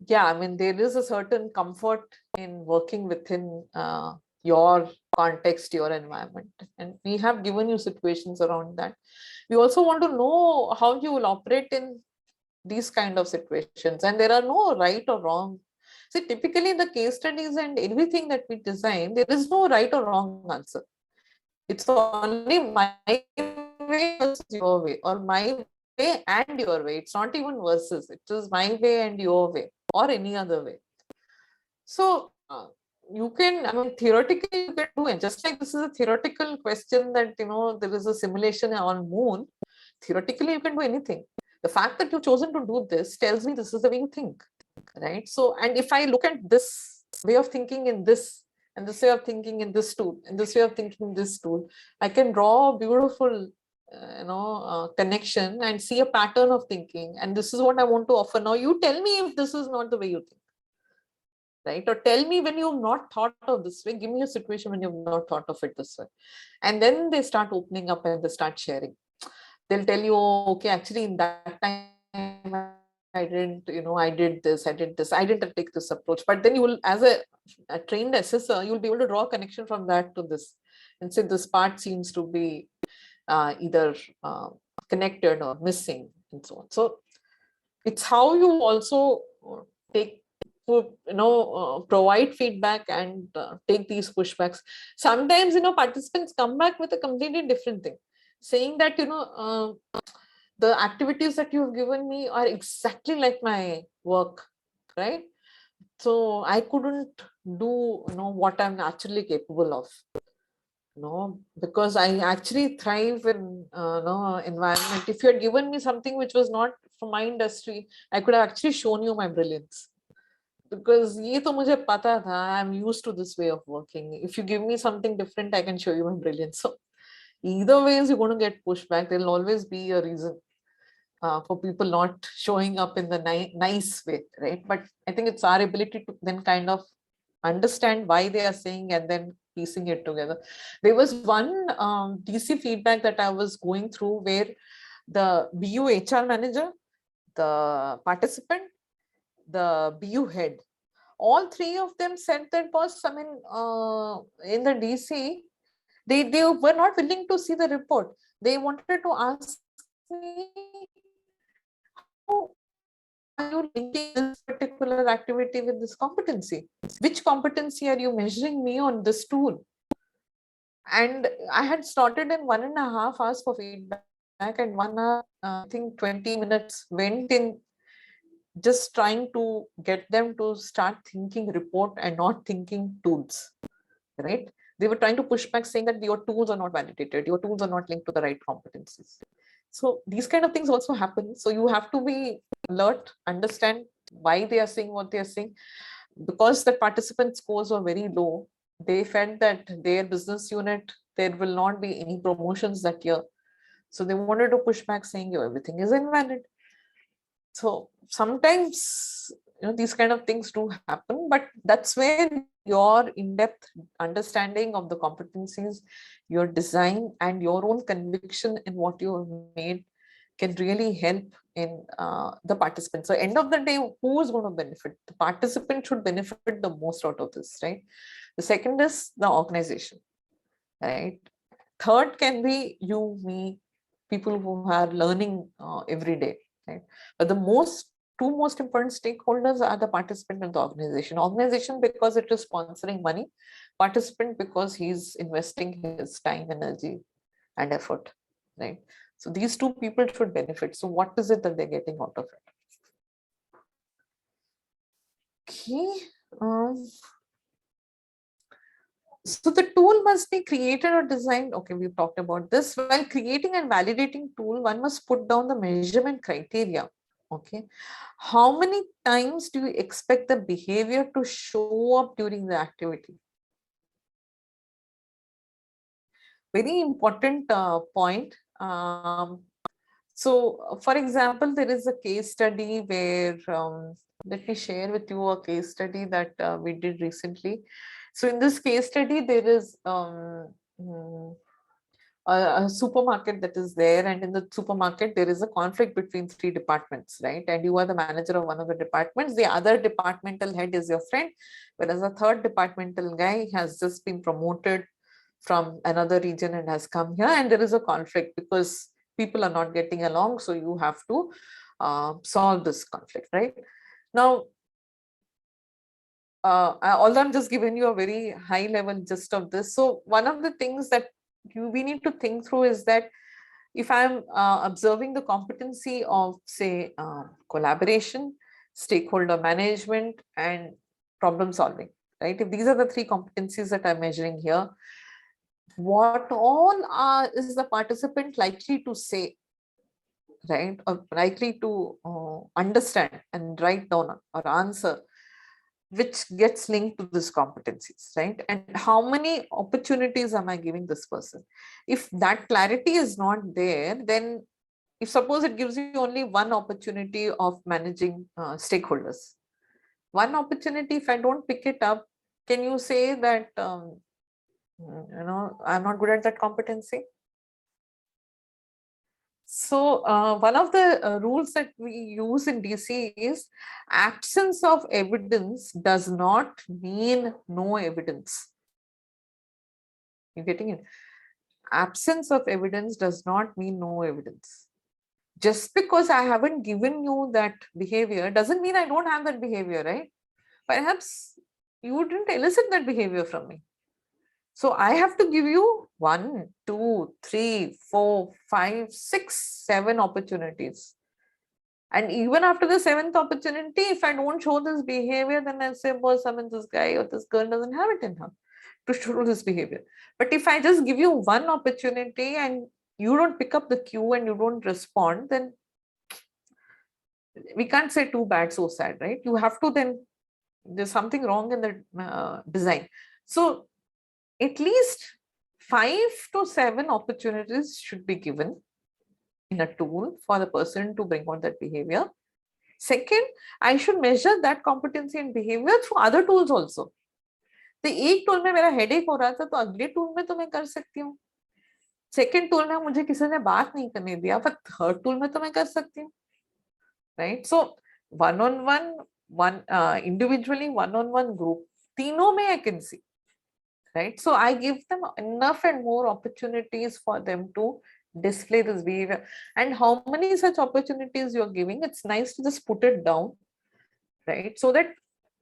yeah, I mean, there is a certain comfort in working within your context, your environment. And we have given you situations around that. We also want to know how you will operate in these kind of situations. And there are no right or wrong. See, typically in the case studies and everything that we design, there is no right or wrong answer. It's only my way versus your way, or my way and your way. It's not even versus. It is my way and your way, or any other way. So you can, I mean, theoretically you can do it. Just like this is a theoretical question that, there is a simulation on moon. Theoretically, you can do anything. The fact that you've chosen to do this tells me this is the way you think, right? So, and if I look at this way of thinking in this, and this way of thinking in this tool, and this way of thinking in this tool, I can draw a beautiful, connection and see a pattern of thinking. And this is what I want to offer. Now, you tell me if this is not the way you think, right? Or tell me when you've not thought of this way. Give me a situation when you've not thought of it this way. And then they start opening up and they start sharing. They'll tell you, oh, okay, actually in that time I didn't, I did this, I didn't take this approach. But then you will, as a trained assessor, you'll be able to draw a connection from that to this and say this part seems to be either connected or missing and so on. So it's how you also take, provide feedback and take these pushbacks. Sometimes, participants come back with a completely different thing, saying that, the activities that you've given me are exactly like my work, right? So I couldn't do, what I'm naturally capable of, because I actually thrive in, environment. If you had given me something which was not from my industry, I could have actually shown you my brilliance. Because ye to mujhe pata tha, I'm used to this way of working. If you give me something different, I can show you my brilliance. So either ways, you're going to get pushback. There'll always be a reason for people not showing up in the nice way, right? But I think it's our ability to then kind of understand why they are saying and then piecing it together. There was one DC feedback that I was going through where the BU HR manager, the participant, the BU head, all three of them said that, boss, I mean, in the DC, they were not willing to see the report. They wanted to ask me, how are you linking this particular activity with this competency? Which competency are you measuring me on this tool? And I had started in 1.5 hours for feedback, and 1 hour, I think 20 minutes went in just trying to get them to start thinking report and not thinking tools, right? They were trying to push back saying that your tools are not validated, your tools are not linked to the right competencies. So these kind of things also happen. So you have to be alert, understand why they are saying what they are saying. Because the participant scores were very low, they felt that their business unit, there will not be any promotions that year. So they wanted to push back saying, everything is invalid. So sometimes, these kind of things do happen, but that's where your in-depth understanding of the competencies, your design, and your own conviction in what you have made can really help in the participant. So end of the day, who is going to benefit? The participant should benefit the most out of this, right? The second is the organization, right? Third can be you, me, people who are learning every day, right? But the two most important stakeholders are the participant and the organization. Organization because it is sponsoring money, participant because he's investing his time, energy, and effort, right? So these two people should benefit. So what is it that they're getting out of it? Okay. So the tool must be created or designed. Okay, we've talked about this. While creating and validating tool, one must put down the measurement criteria. Okay. How many times do you expect the behavior to show up during the activity? Very important point. So, for example, there is a case study where, let me share with you a case study that we did recently. So, in this case study, there is a supermarket that is there, and in the supermarket, there is a conflict between three departments, right? And you are the manager of one of the departments. The other departmental head is your friend, whereas a third departmental guy has just been promoted from another region and has come here, and there is a conflict because people are not getting along. So you have to solve this conflict, right? Now, although I'm just giving you a very high level gist of this. So one of the things that we need to think through is that if I'm observing the competency of, say, collaboration, stakeholder management, and problem solving, right? If these are the three competencies that I'm measuring here, what all is the participant likely to say, right, or likely to understand and write down or answer, which gets linked to these competencies, right? And how many opportunities am I giving this person? If that clarity is not there, then if suppose it gives you only one opportunity of managing stakeholders, one opportunity, if I don't pick it up, can you say that I'm not good at that competency? So one of the rules that we use in DC is absence of evidence does not mean no evidence. You're getting it? Absence of evidence does not mean no evidence. Just because I haven't given you that behavior doesn't mean I don't have that behavior, right? Perhaps you didn't elicit that behavior from me. So I have to give you 1, 2, 3, 4, 5, 6, 7 opportunities. And even after the 7th opportunity, if I don't show this behavior, then I say, boss, I mean, this guy or this girl doesn't have it in her to show this behavior. But if I just give you one opportunity and you don't pick up the cue and you don't respond, then we can't say too bad, so sad, right? You have to then, there's something wrong in the design. So at least 5 to 7 opportunities should be given in a tool for the person to bring out that behavior. Second, I should measure that competency and behavior through other tools also. तो एक tool में मेरा headache हो रहा था तो अगले tool में तो मैं कर सकती हूँ. सेकेंड टूल में मुझे किसी ने बात नहीं करने दिया, पर थर्ड टूल में तो मैं कर सकती हूँ, right? So one on one individually, one on one group, तीनों में I can see, right? So I give them enough and more opportunities for them to display this behavior. And how many such opportunities you're giving, it's nice to just put it down, right? So that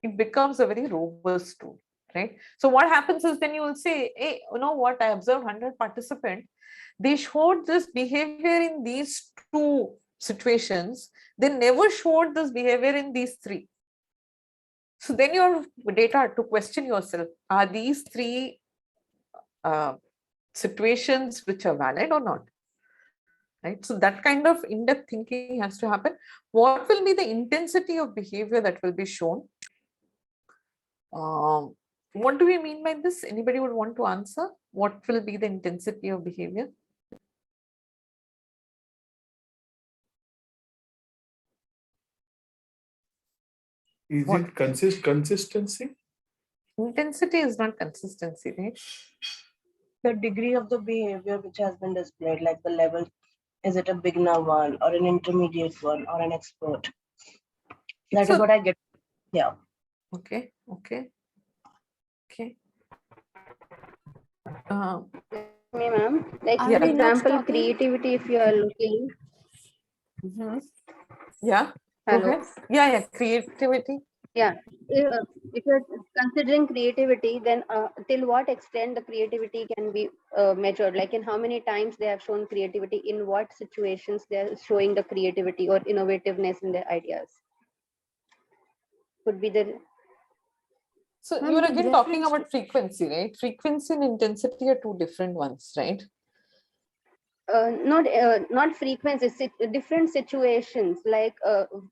it becomes a very robust tool, right? So what happens is then you will say, hey, you know what, I observed 100 participants, they showed this behavior in these 2 situations, they never showed this behavior in these 3. So then your data to question yourself, are these 3 situations which are valid or not? Right? So that kind of in-depth thinking has to happen. What will be the intensity of behavior that will be shown? What do we mean by this? Anybody would want to answer? What will be the intensity of behavior? Is What? it consistency? Intensity is not consistency, right? The degree of the behavior which has been displayed, like the level, is it a beginner one or an intermediate one or an expert? That is what I get. Yeah. Okay. me, ma'am. Like, Are for we not example, talking? creativity, if you are looking, Mhm. Yeah, go hello. ahead. Yeah, creativity. Yeah. If you're considering creativity, then till what extent the creativity can be measured? Like, in how many times they have shown creativity, in what situations they are showing the creativity or innovativeness in their ideas? Could be the So Ma'am, you're with again talking reference to about frequency, right? Frequency and intensity are two different ones, right? not frequencies, different situations. Like,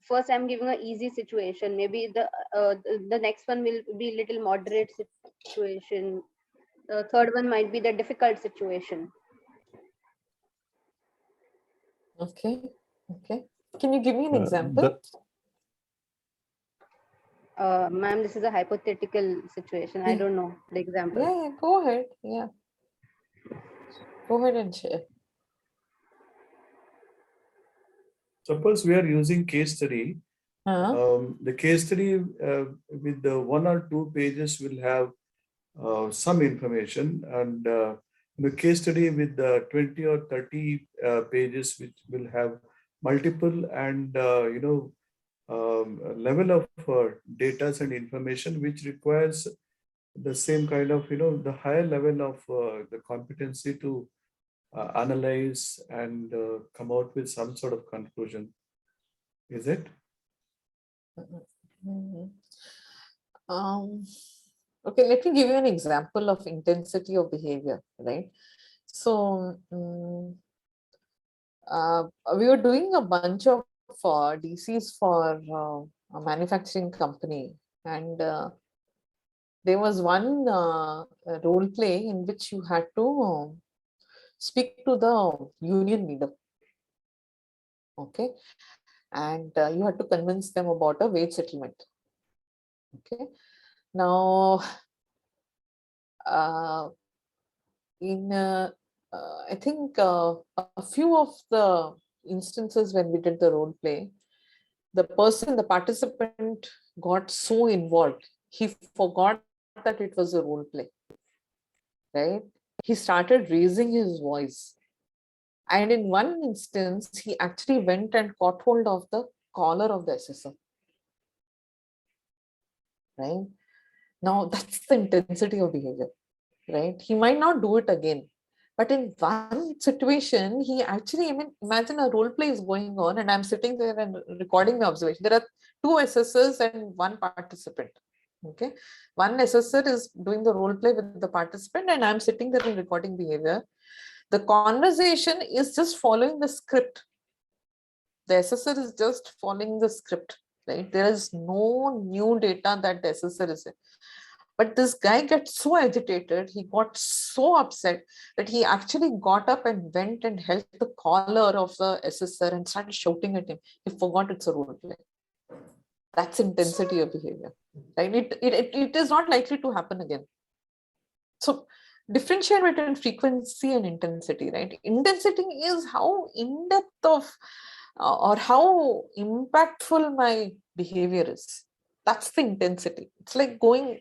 first I'm giving a easy situation. Maybe the next one will be little moderate situation. The third one might be the difficult situation. Okay. Okay. Can you give me an Uh, example? the Ma'am, this is a hypothetical situation. I Yeah. don't know the example. Yeah, go ahead. Yeah. Go ahead and share. Suppose we are using case study. The case study with the 1 or 2 pages will have some information, and the case study with the 20 or 30 pages, which will have multiple and level of data and information, which requires the same kind of the higher level of the competency to analyze and come out with some sort of conclusion. Is it? Mhm. Um, okay, let me give you an example of intensity of behavior, right? So we were doing a bunch of DCs for a manufacturing company, and there was one role play in which you had to speak to the union leader, okay, and you had to convince them about a wage settlement. Okay, now in I think a few of the instances when we did the role play, the participant got so involved, he forgot that it was a role play, right? He started raising his voice. And in one instance, he actually went and caught hold of the collar of the assessor, right? Now, that's the intensity of behavior, right? He might not do it again. But in one situation, he actually, I mean, imagine a role play is going on and I'm sitting there and recording my observation. There are 2 assessors and 1 participant. Okay. One assessor is doing the role play with the participant and I'm sitting there and recording behavior. The conversation is just following the script. The assessor is just following the script, right? There is no new data that the assessor is in. But this guy gets so agitated, he got so upset that he actually got up and went and held the collar of the assessor and started shouting at him. He forgot it's a role play. That's intensity of behavior, right? It is not likely to happen again. So differentiate between frequency and intensity, right? Intensity is how in-depth of or how impactful my behavior is. That's the intensity. It's like going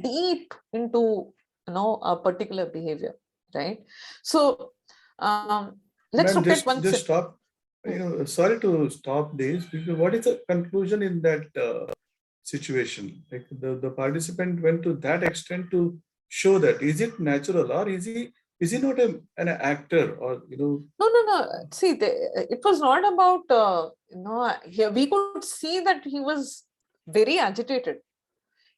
deep into a particular behavior, right? So let's Ma'am, look at just stop. Sorry to stop this, because what is the conclusion in that situation? Like the participant went to that extent to show that. Is it natural, or is he not an actor, or no. See, it was not about here we could see that he was very agitated.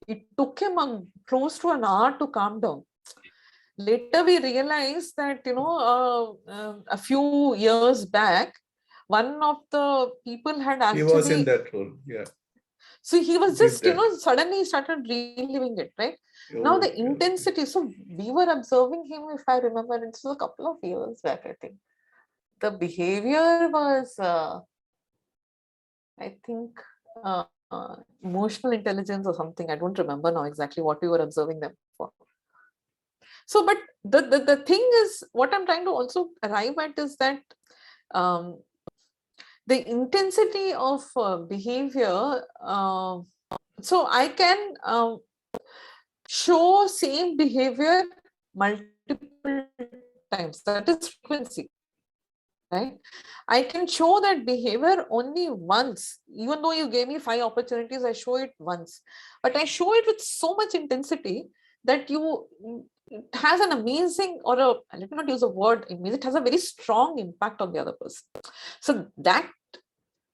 It took him close to an hour to calm down. Later we realized that a few years back, one of the people had he was in actually, that role? Yeah. so he was Did just that. suddenly started reliving it, right? Now the Okay. intensity, so we were observing him, if I remember, it was a couple of years back, I think. The behavior was I think emotional intelligence or something. I don't remember now exactly what we were observing them for. So, but the thing is, what I'm trying to also arrive at is that the intensity of behavior, so I can show same behavior multiple times. That is frequency, right? I can show that behavior only once. Even though you gave me 5 opportunities, I show it once. But I show it with so much intensity that it has an amazing, or let me not use the word amazing, it has a very strong impact on the other person. So that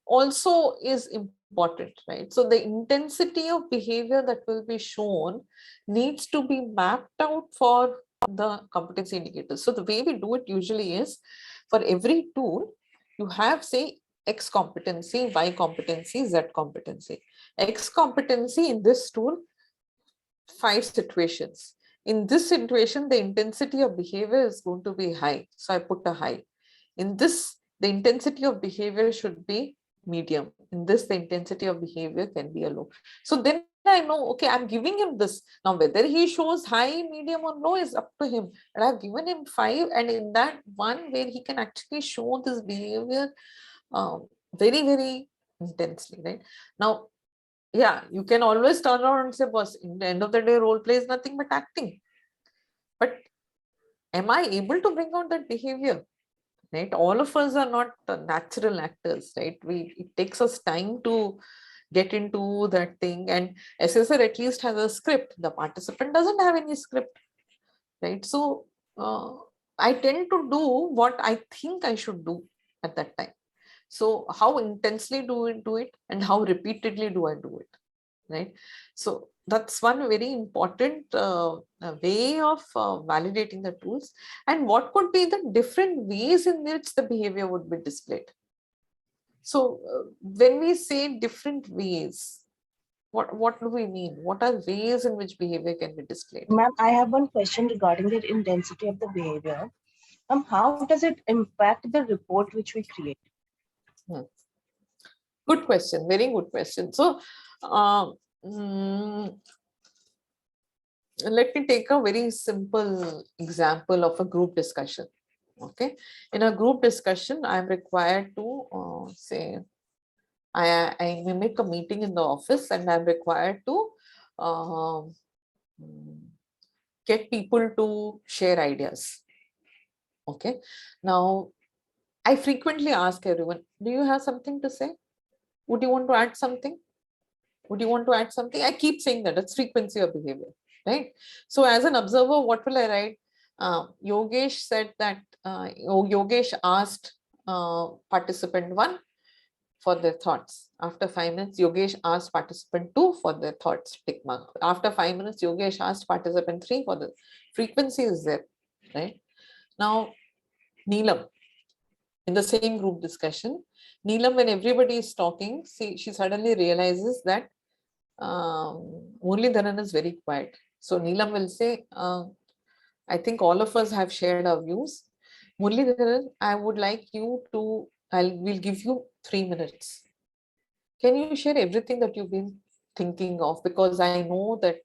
also is important, right? So the intensity of behavior that will be shown needs to be mapped out for the competency indicators. So the way we do it usually is, for every tool, you have, say, X competency, Y competency, Z competency. X competency in this tool, 5 situations. In this situation, the intensity of behavior is going to be high. So I put a high. In this, the intensity of behavior should be medium. In this, the intensity of behavior can be a low. So then I know, okay, I'm giving him this. Now, whether he shows high, medium, or low is up to him. And I've given him 5. And in that one where he can actually show this behavior very, very intensely, right? Now, yeah, you can always turn around and say, boss, in the end of the day, role play is nothing but acting. But am I able to bring out that behavior? Right? All of us are not natural actors, right? It takes us time to get into that thing. And SSR at least has a script. The participant doesn't have any script, right? So I tend to do what I think I should do at that time. So how intensely do we do it, and how repeatedly do I do it, right? So that's one very important way of validating the tools. And what could be the different ways in which the behavior would be displayed? So when we say different ways, what do we mean? What are ways in which behavior can be displayed? Ma'am, I have one question regarding the intensity of the behavior. How does it impact the report which we create? Good question, very good question. So let me take a very simple example of a group discussion. Okay, in a group discussion, I'm required to say, I mimic a meeting in the office, and I'm required to get people to share ideas. Okay, now I frequently ask everyone, do you have something to say? Would you want to add something? Would you want to add something? I keep saying that. It's frequency of behavior, right? So as an observer, what will I write? Yogesh said that, Yogesh asked participant 1 for their thoughts. After 5 minutes, Yogesh asked participant 2 for their thoughts, tick mark. After 5 minutes, Yogesh asked participant 3 for the frequency is there, right? Now, Neelam, in the same group discussion, Neelam, when everybody is talking, she suddenly realizes that Muralidharan is very quiet. So Neelam will say, I think all of us have shared our views. Muralidharan, I would like you to, we'll give you 3 minutes. Can you share everything that you've been thinking of? Because I know that,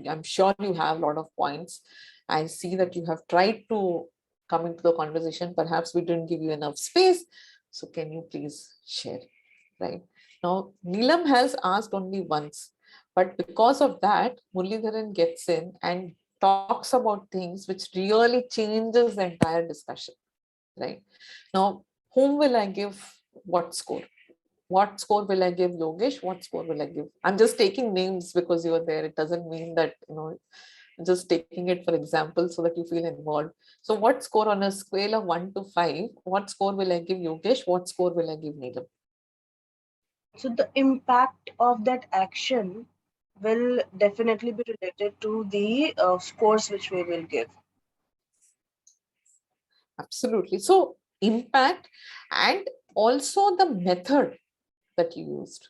I'm sure you have a lot of points. I see that you have tried to come into the conversation. Perhaps we didn't give you enough space. So can you please share, right? Now, Neelam has asked only once, but because of that, Muralidharan gets in and talks about things which really changes the entire discussion, right? Now, whom will I give what score? What score will I give Yogesh? What score will I give? I'm just taking names because you're there. It doesn't mean that, just taking it for example so that you feel involved. So what score on a scale of 1 to 5, what score will I give Yogesh? What score will I give Neelam? So the impact of that action will definitely be related to the scores which we will give. Absolutely. So impact, and also the method that you used,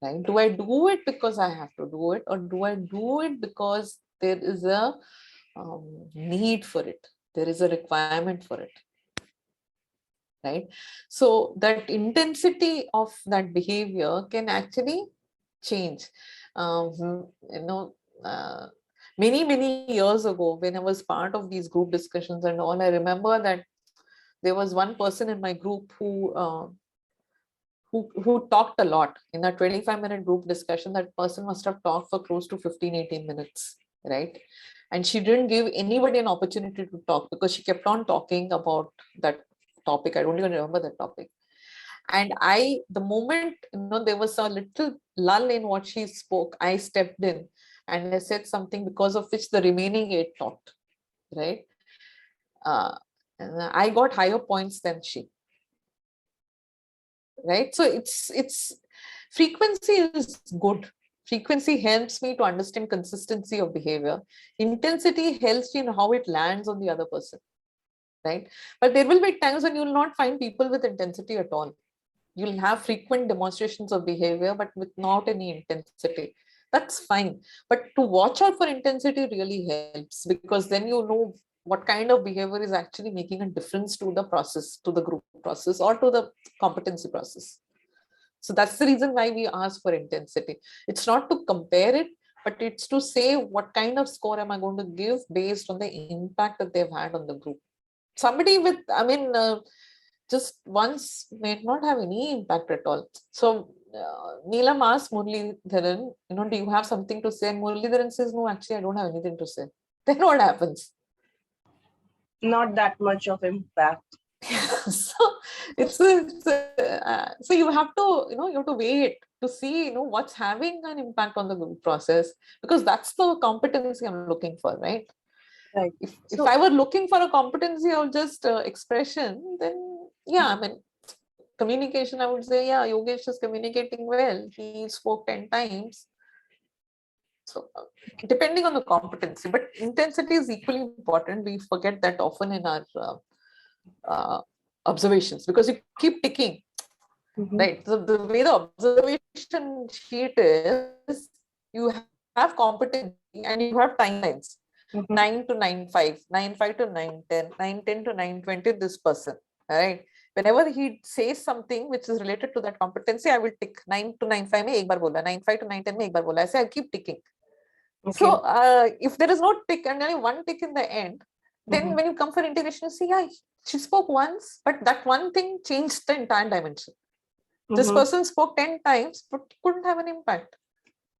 right? Do I do it because I have to do it, or do I do it because there is a need for it? There is a requirement for it, right? So that intensity of that behavior can actually change. Many years ago, when I was part of these group discussions and all, I remember that there was one person in my group who talked a lot. In a 25-minute group discussion, that person must have talked for close to 15-18 minutes. right? And she didn't give anybody an opportunity to talk because she kept on talking about that topic. I don't even remember that topic. And the moment, there was a little lull in what she spoke, I stepped in and I said something because of which the remaining 8 talked, right? And I got higher points than she, right? So it's frequency is good. Frequency helps me to understand consistency of behavior. Intensity helps me in how it lands on the other person, right? But there will be times when you will not find people with intensity at all. You'll have frequent demonstrations of behavior, but without any intensity. That's fine. But to watch out for intensity really helps, because then you know what kind of behavior is actually making a difference to the process, to the group process, or to the competency process. So that's the reason why we ask for intensity. It's not to compare it, but it's to say what kind of score am I going to give based on the impact that they've had on the group. Somebody with, just once may not have any impact at all. So Neelam asked Muralidharan, do you have something to say? And Muralidharan says, no, actually, I don't have anything to say. Then what happens? Not that much of impact. So so you have to, you have to wait to see, what's having an impact on the group process, because that's the competency I'm looking for, right? Right. If I were looking for a competency of just expression, then yeah, communication, I would say, yeah, Yogesh is communicating well. He spoke 10 times. So depending on the competency, but intensity is equally important. We forget that often in our observations, because you keep ticking, right? So the way the observation sheet is, you have competency and you have timelines. 9 to 9:05, 9:05 to 9:10, 9:10 to 9:20, this person, right? Whenever he says something which is related to that competency, I will tick 9 to 9:05 में एक बार बोला, 9:05 to 9:10 में एक बार बोला, ऐसे I keep ticking. So if there is no tick and only one tick in the end, then when you come for integration, you see, yeah, she spoke once, but that one thing changed the entire dimension. This person spoke 10 times, but couldn't have an impact.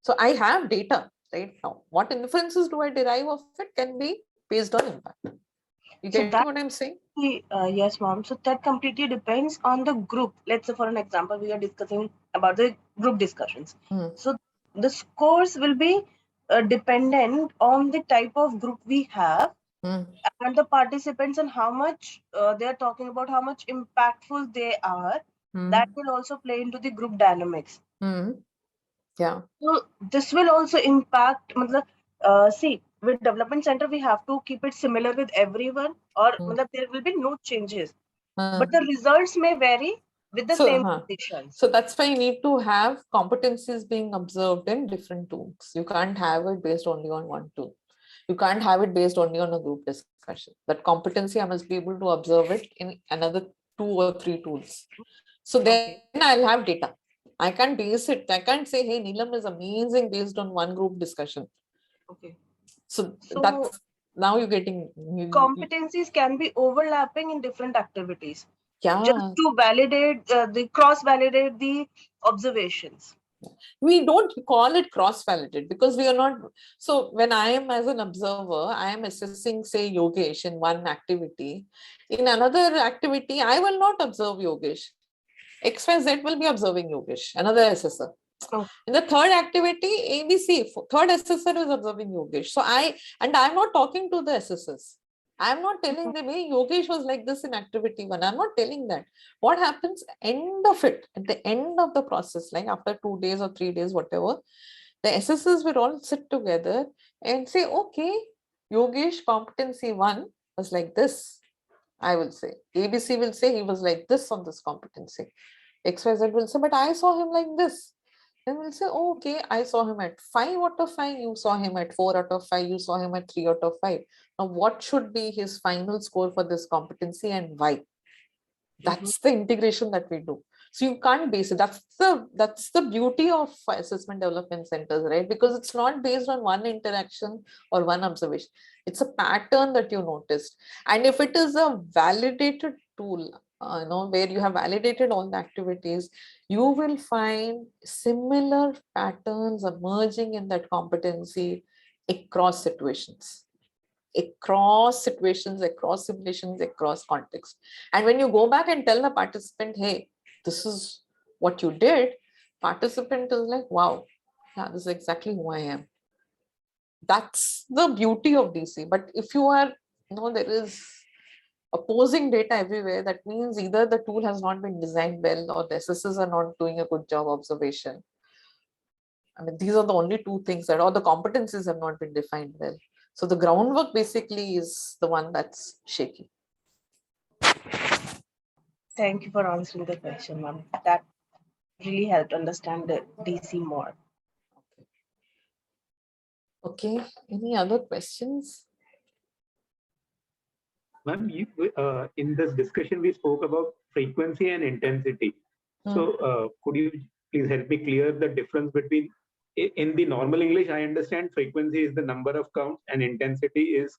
So I have data right now. What inferences do I derive of it can be based on impact. You get what I'm saying? Yes, ma'am. So that completely depends on the group. Let's say, for an example, we are discussing about the group discussions. So the scores will be dependent on the type of group we have and the participants and how much they are talking about, how much impactful they are. That will also play into the group dynamics. Yeah. So this will also impact. See, with development center, we have to keep it similar with everyone, or there will be no changes. But the results may vary with the same conditions. So that's why you need to have competencies being observed in different tools. You can't have it based only on one tool. You can't have it based only on a group discussion. That competency, I must be able to observe it in another 2 or 3 tools. So then I'll have data. I can't base it. I can't say, hey, Neelam is amazing based on one group discussion. Okay. So that's now you're getting competencies can be overlapping in different activities. Yeah. Just to validate the cross-validate the observations. We don't call it cross-validate because we are not. So when I am as an observer, I am assessing, say, Yogesh in one activity. In another activity, I will not observe Yogesh. XYZ will be observing Yogesh, another assessor. In the third activity, ABC, third assessor is observing Yogesh. So I'm not talking to the assessors. I'm not telling them, hey, Yogesh was like this in activity 1. I'm not telling that. What happens end of it, at the end of the process, like after 2 days or 3 days, whatever, the assessors will all sit together and say, okay, Yogesh competency 1 was like this. I will say, ABC will say he was like this on this competency. XYZ will say, but I saw him like this. Then we'll say, oh, okay, I saw him at 5 out of 5, you saw him at 4 out of 5, you saw him at 3 out of 5. Now, what should be his final score for this competency and why? That's the integration that we do. So you can't base it. That's the beauty of assessment development centers, right? Because it's not based on one interaction or one observation. It's a pattern that you noticed. And if it is a validated tool, where you have validated all the activities, you will find similar patterns emerging in that competency across situations, across simulations, across context. And when you go back and tell the participant, hey, this is what you did, participant is like, wow, yeah, this is exactly who I am. That's the beauty of DC. But if you are, there is opposing data everywhere, that means either the tool has not been designed well or the assessors are not doing a good job observation. I mean, these are the only two things that, or the competencies have not been defined well. So the groundwork basically is the one that's shaky. Thank you for answering the question, ma'am. That really helped understand the DC more. Okay, any other questions? Ma'am, in this discussion, we spoke about frequency and intensity. So could you please help me clear the difference between, in the normal English, I understand frequency is the number of counts and intensity is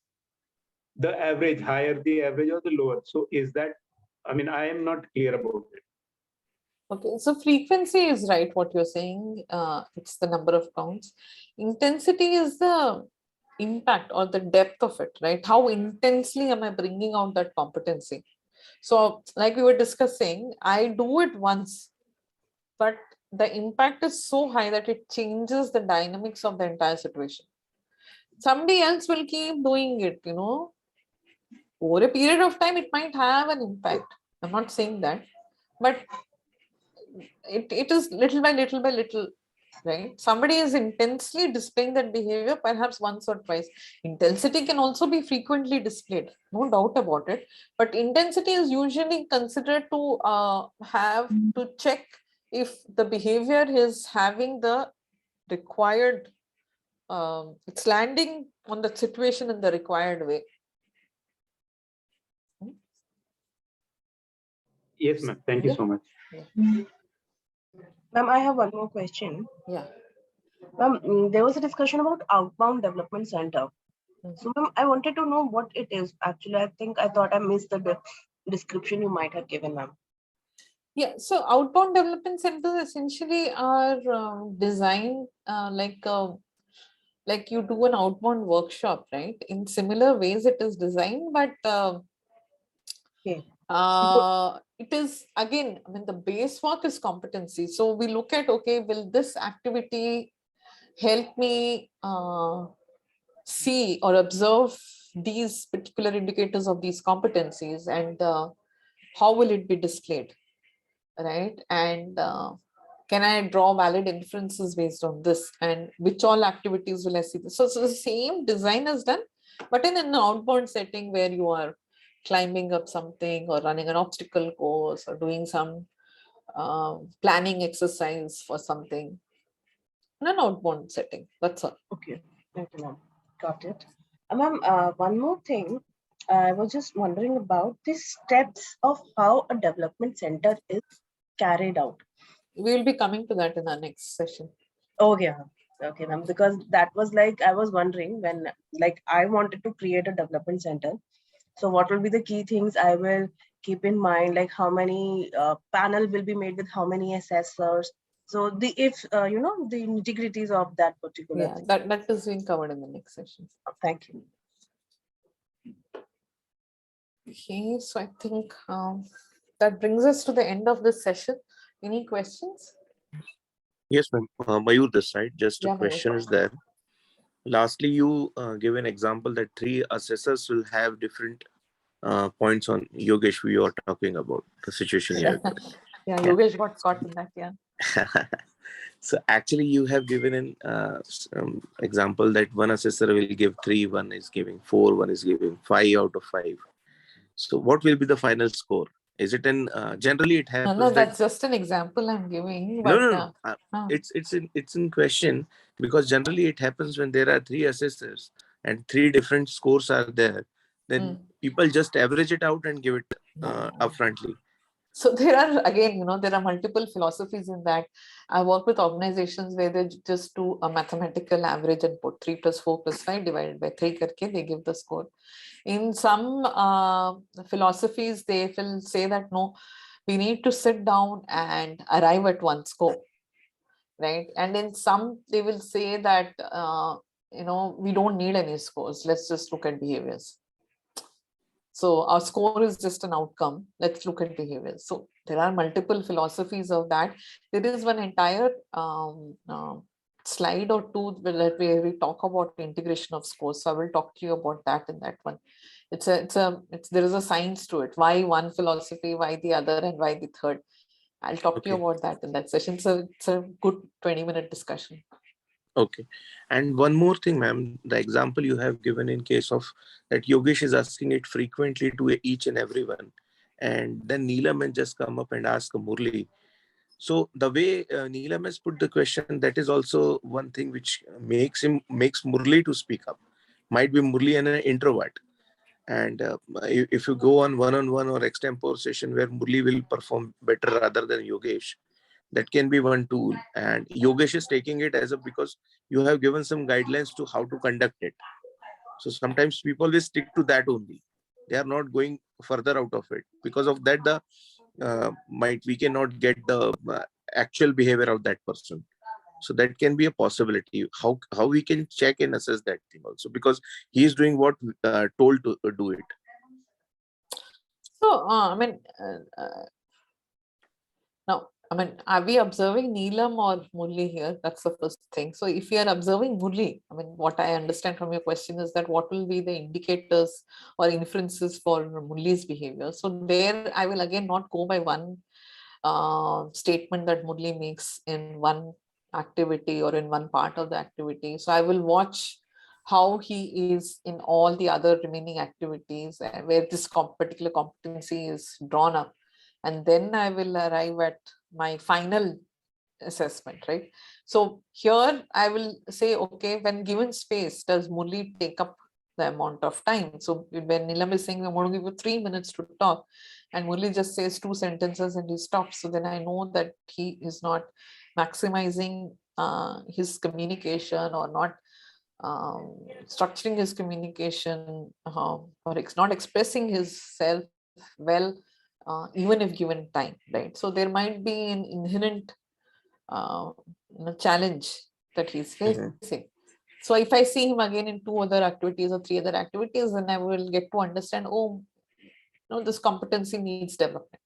the average, higher the average or the lower. So is that, I mean, I am not clear about it. Okay, so frequency is right, what you're saying. It's the number of counts. Intensity is the impact or the depth of it, right? How intensely am I bringing out that competency? So like we were discussing, I do it once, but the impact is so high that it changes the dynamics of the entire situation. Somebody else will keep doing it, over a period of time, it might have an impact. I'm not saying that, but it is little by little, right? Somebody is intensely displaying that behavior perhaps once or twice. Intensity can also be frequently displayed, no doubt about it, but intensity is usually considered to have to check if the behavior is having the required, it's landing on the situation in the required way. Yes, ma'am. Thank you so much. Ma'am, I have one more question. Yeah. Ma'am, there was a discussion about outbound development center. So, ma'am, I wanted to know what it is. Actually, I thought I missed the description you might have given, ma'am. Yeah, so outbound development centers essentially are designed like you do an outbound workshop, right? In similar ways it is designed, but it is, again, I mean, the base work is competency. So we look at, okay, will this activity help me see or observe these particular indicators of these competencies, and how will it be displayed, right? And can I draw valid inferences based on this, and which all activities will I see this? So the same design is done, but in an outbound setting where you are climbing up something or running an obstacle course or doing some planning exercise for something in an outbound setting. That's all. Okay, ma'am. Got it. Ma'am, one more thing. I was just wondering about the steps of how a development center is carried out. We will be coming to that in our next session. Oh, yeah. Okay, ma'am. Because that was like, I was wondering when, like, I wanted to create a development center. So what will be the key things I will keep in mind, like how many panel will be made with how many assessors. So the the integrities of that particular Yeah, thing. that is being covered in the next session. Thank you. Okay, so I think that brings us to the end of this session. Any questions? Yes, ma'am. Mayur this side. Just a Yeah, Mayur. question is there. Lastly, you give an example that 3 assessors will have different points on Yogesh. We are talking about the situation here. Yeah, Yogesh got caught in that. Yeah. So actually, you have given an example that one assessor will give 3, one is giving 4, one is giving 5 out of 5. So what will be the final score? Is it in generally it happens? No, that's just an example I'm giving. But, No. It's in question, because generally it happens when there are 3 assessors and 3 different scores are there. Then people just average it out and give it upfrontly. So there are, again, there are multiple philosophies in that. I work with organizations where they just do a mathematical average and put 3 + 4 + 5 divided by 3 karke, they give the score. In some philosophies, they will say that no, we need to sit down and arrive at one score, right? And in some, they will say that we don't need any scores. Let's just look at behaviors. So our score is just an outcome. Let's look at behaviors. So there are multiple philosophies of that. There is one entire slide or two where we talk about the integration of scores. So I will talk to you about that in that one. There is a science to it. Why one philosophy, why the other, and why the third. I'll talk to you about that in that session. So it's a good 20-minute discussion. Okay. And one more thing, ma'am, the example you have given in case of that Yogesh is asking it frequently to each and everyone. And then Neelam has just come up and ask Murli. So the way Neelam has put the question, that is also one thing which makes Murli to speak up. Might be Murli an introvert. And if you go on one-on-one or extempore session where Murli will perform better rather than Yogesh, that can be one tool. And Yogesh is taking it as a because you have given some guidelines to how to conduct it. So sometimes people will stick to that only. They are not going further out of it. Because of that, we cannot get the actual behavior of that person. So that can be a possibility. How we can check and assess that thing also, because he is doing what told to do it. So now, are we observing Neelam or Murli here? That's the first thing. So if you are observing Murli, what I understand from your question is that what will be the indicators or inferences for Murli's behavior? So there I will again not go by one statement that Murli makes in one activity or in one part of the activity. So I will watch how he is in all the other remaining activities where this particular competency is drawn up. And then I will arrive at my final assessment, right? So here I will say, okay, when given space, does Murli take up the amount of time? So when Neelam is saying, I'm going to give you 3 minutes to talk, and Murli just says 2 sentences and he stops. So then I know that he is not maximizing his communication or not structuring his communication or not expressing his self well, even if given time, right? So there might be an inherent challenge that he's facing. So if I see him again in 2 other activities or 3 other activities, then I will get to understand, this competency needs development.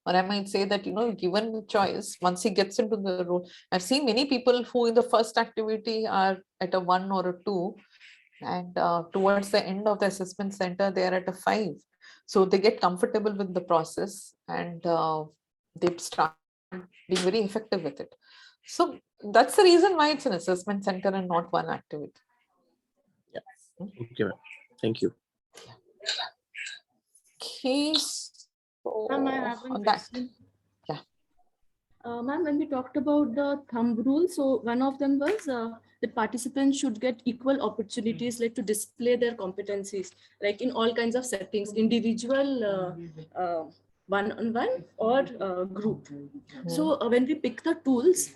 Or I might say that, given the choice, once he gets into the role, I've seen many people who in the first activity are at a 1 or a 2, and towards the end of the assessment center, they are at a 5. So they get comfortable with the process and they start being very effective with it. So that's the reason why it's an assessment center and not one activity. Yeah. Okay, ma'am. Thank you. Okay. So Ma'am, I have one on that. question. Yeah. Ma'am, when we talked about the thumb rule, so one of them was that participants should get equal opportunities, like to display their competencies, like in all kinds of settings, individual, one-on-one or group. So when we pick the tools,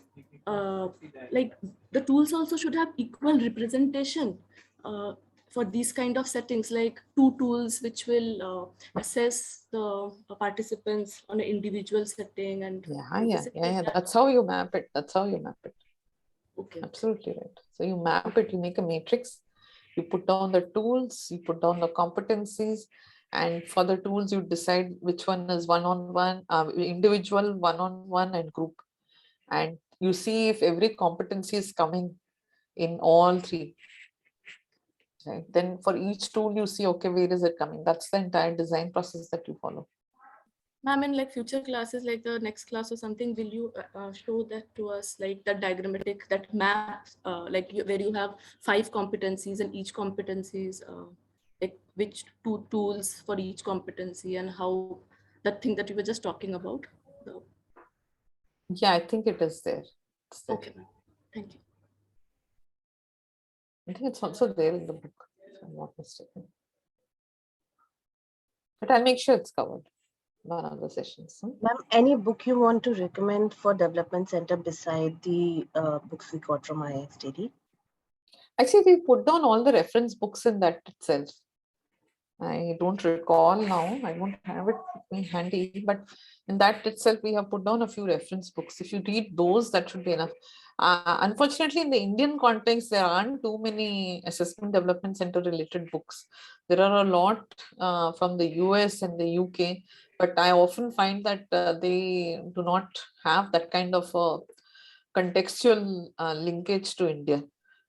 like the tools also should have equal representation for these kind of settings, like 2 tools which will assess the participants on an individual setting. And yeah. That's how you map it. Okay. Absolutely right. So you map it, you make a matrix, you put down the tools, you put down the competencies, and for the tools you decide which one is one-on-one, individual, one-on-one, and group. And you see if every competency is coming in all 3. Right. Then for each tool you see, okay, where is it coming? That's the entire design process that you follow. Ma'am, in like future classes, like the next class or something, will you show that to us, like that diagrammatic, that map, where you have 5 competencies and each competencies, like which 2 tools for each competency and how that thing that you were just talking about? Yeah, I think it is there. Okay, thank you. I think it's also there in the book, if I'm not mistaken. But I'll make sure it's covered in one of the sessions. Ma'am, any book you want to recommend for Development Center beside the books we got from ISTD? Actually, we put down all the reference books in that itself. I don't recall now. I don't have it with me handy, but in that itself, we have put down a few reference books. If you read those, that should be enough. Unfortunately, in the Indian context, there aren't too many assessment development center related books. There are a lot from the US and the UK, but I often find that they do not have that kind of contextual linkage to India.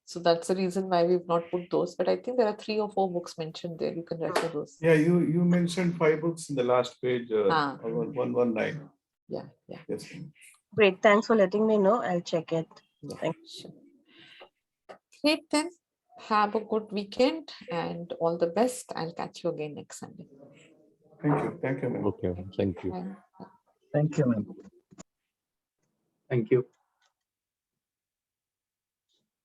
So that's the reason why we've not put those. But I think there are 3 or 4 books mentioned there. You can refer those. Yeah, you mentioned 5 books in the last page, 119. Yeah. Yes. Great. Thanks for letting me know. I'll check it. Yeah, Thank sure. Great then. Have a good weekend and all the best. I'll catch you again next Sunday. Thank you. Thank you, ma'am. Okay, thank you. Bye. Thank you, ma'am. Thank you.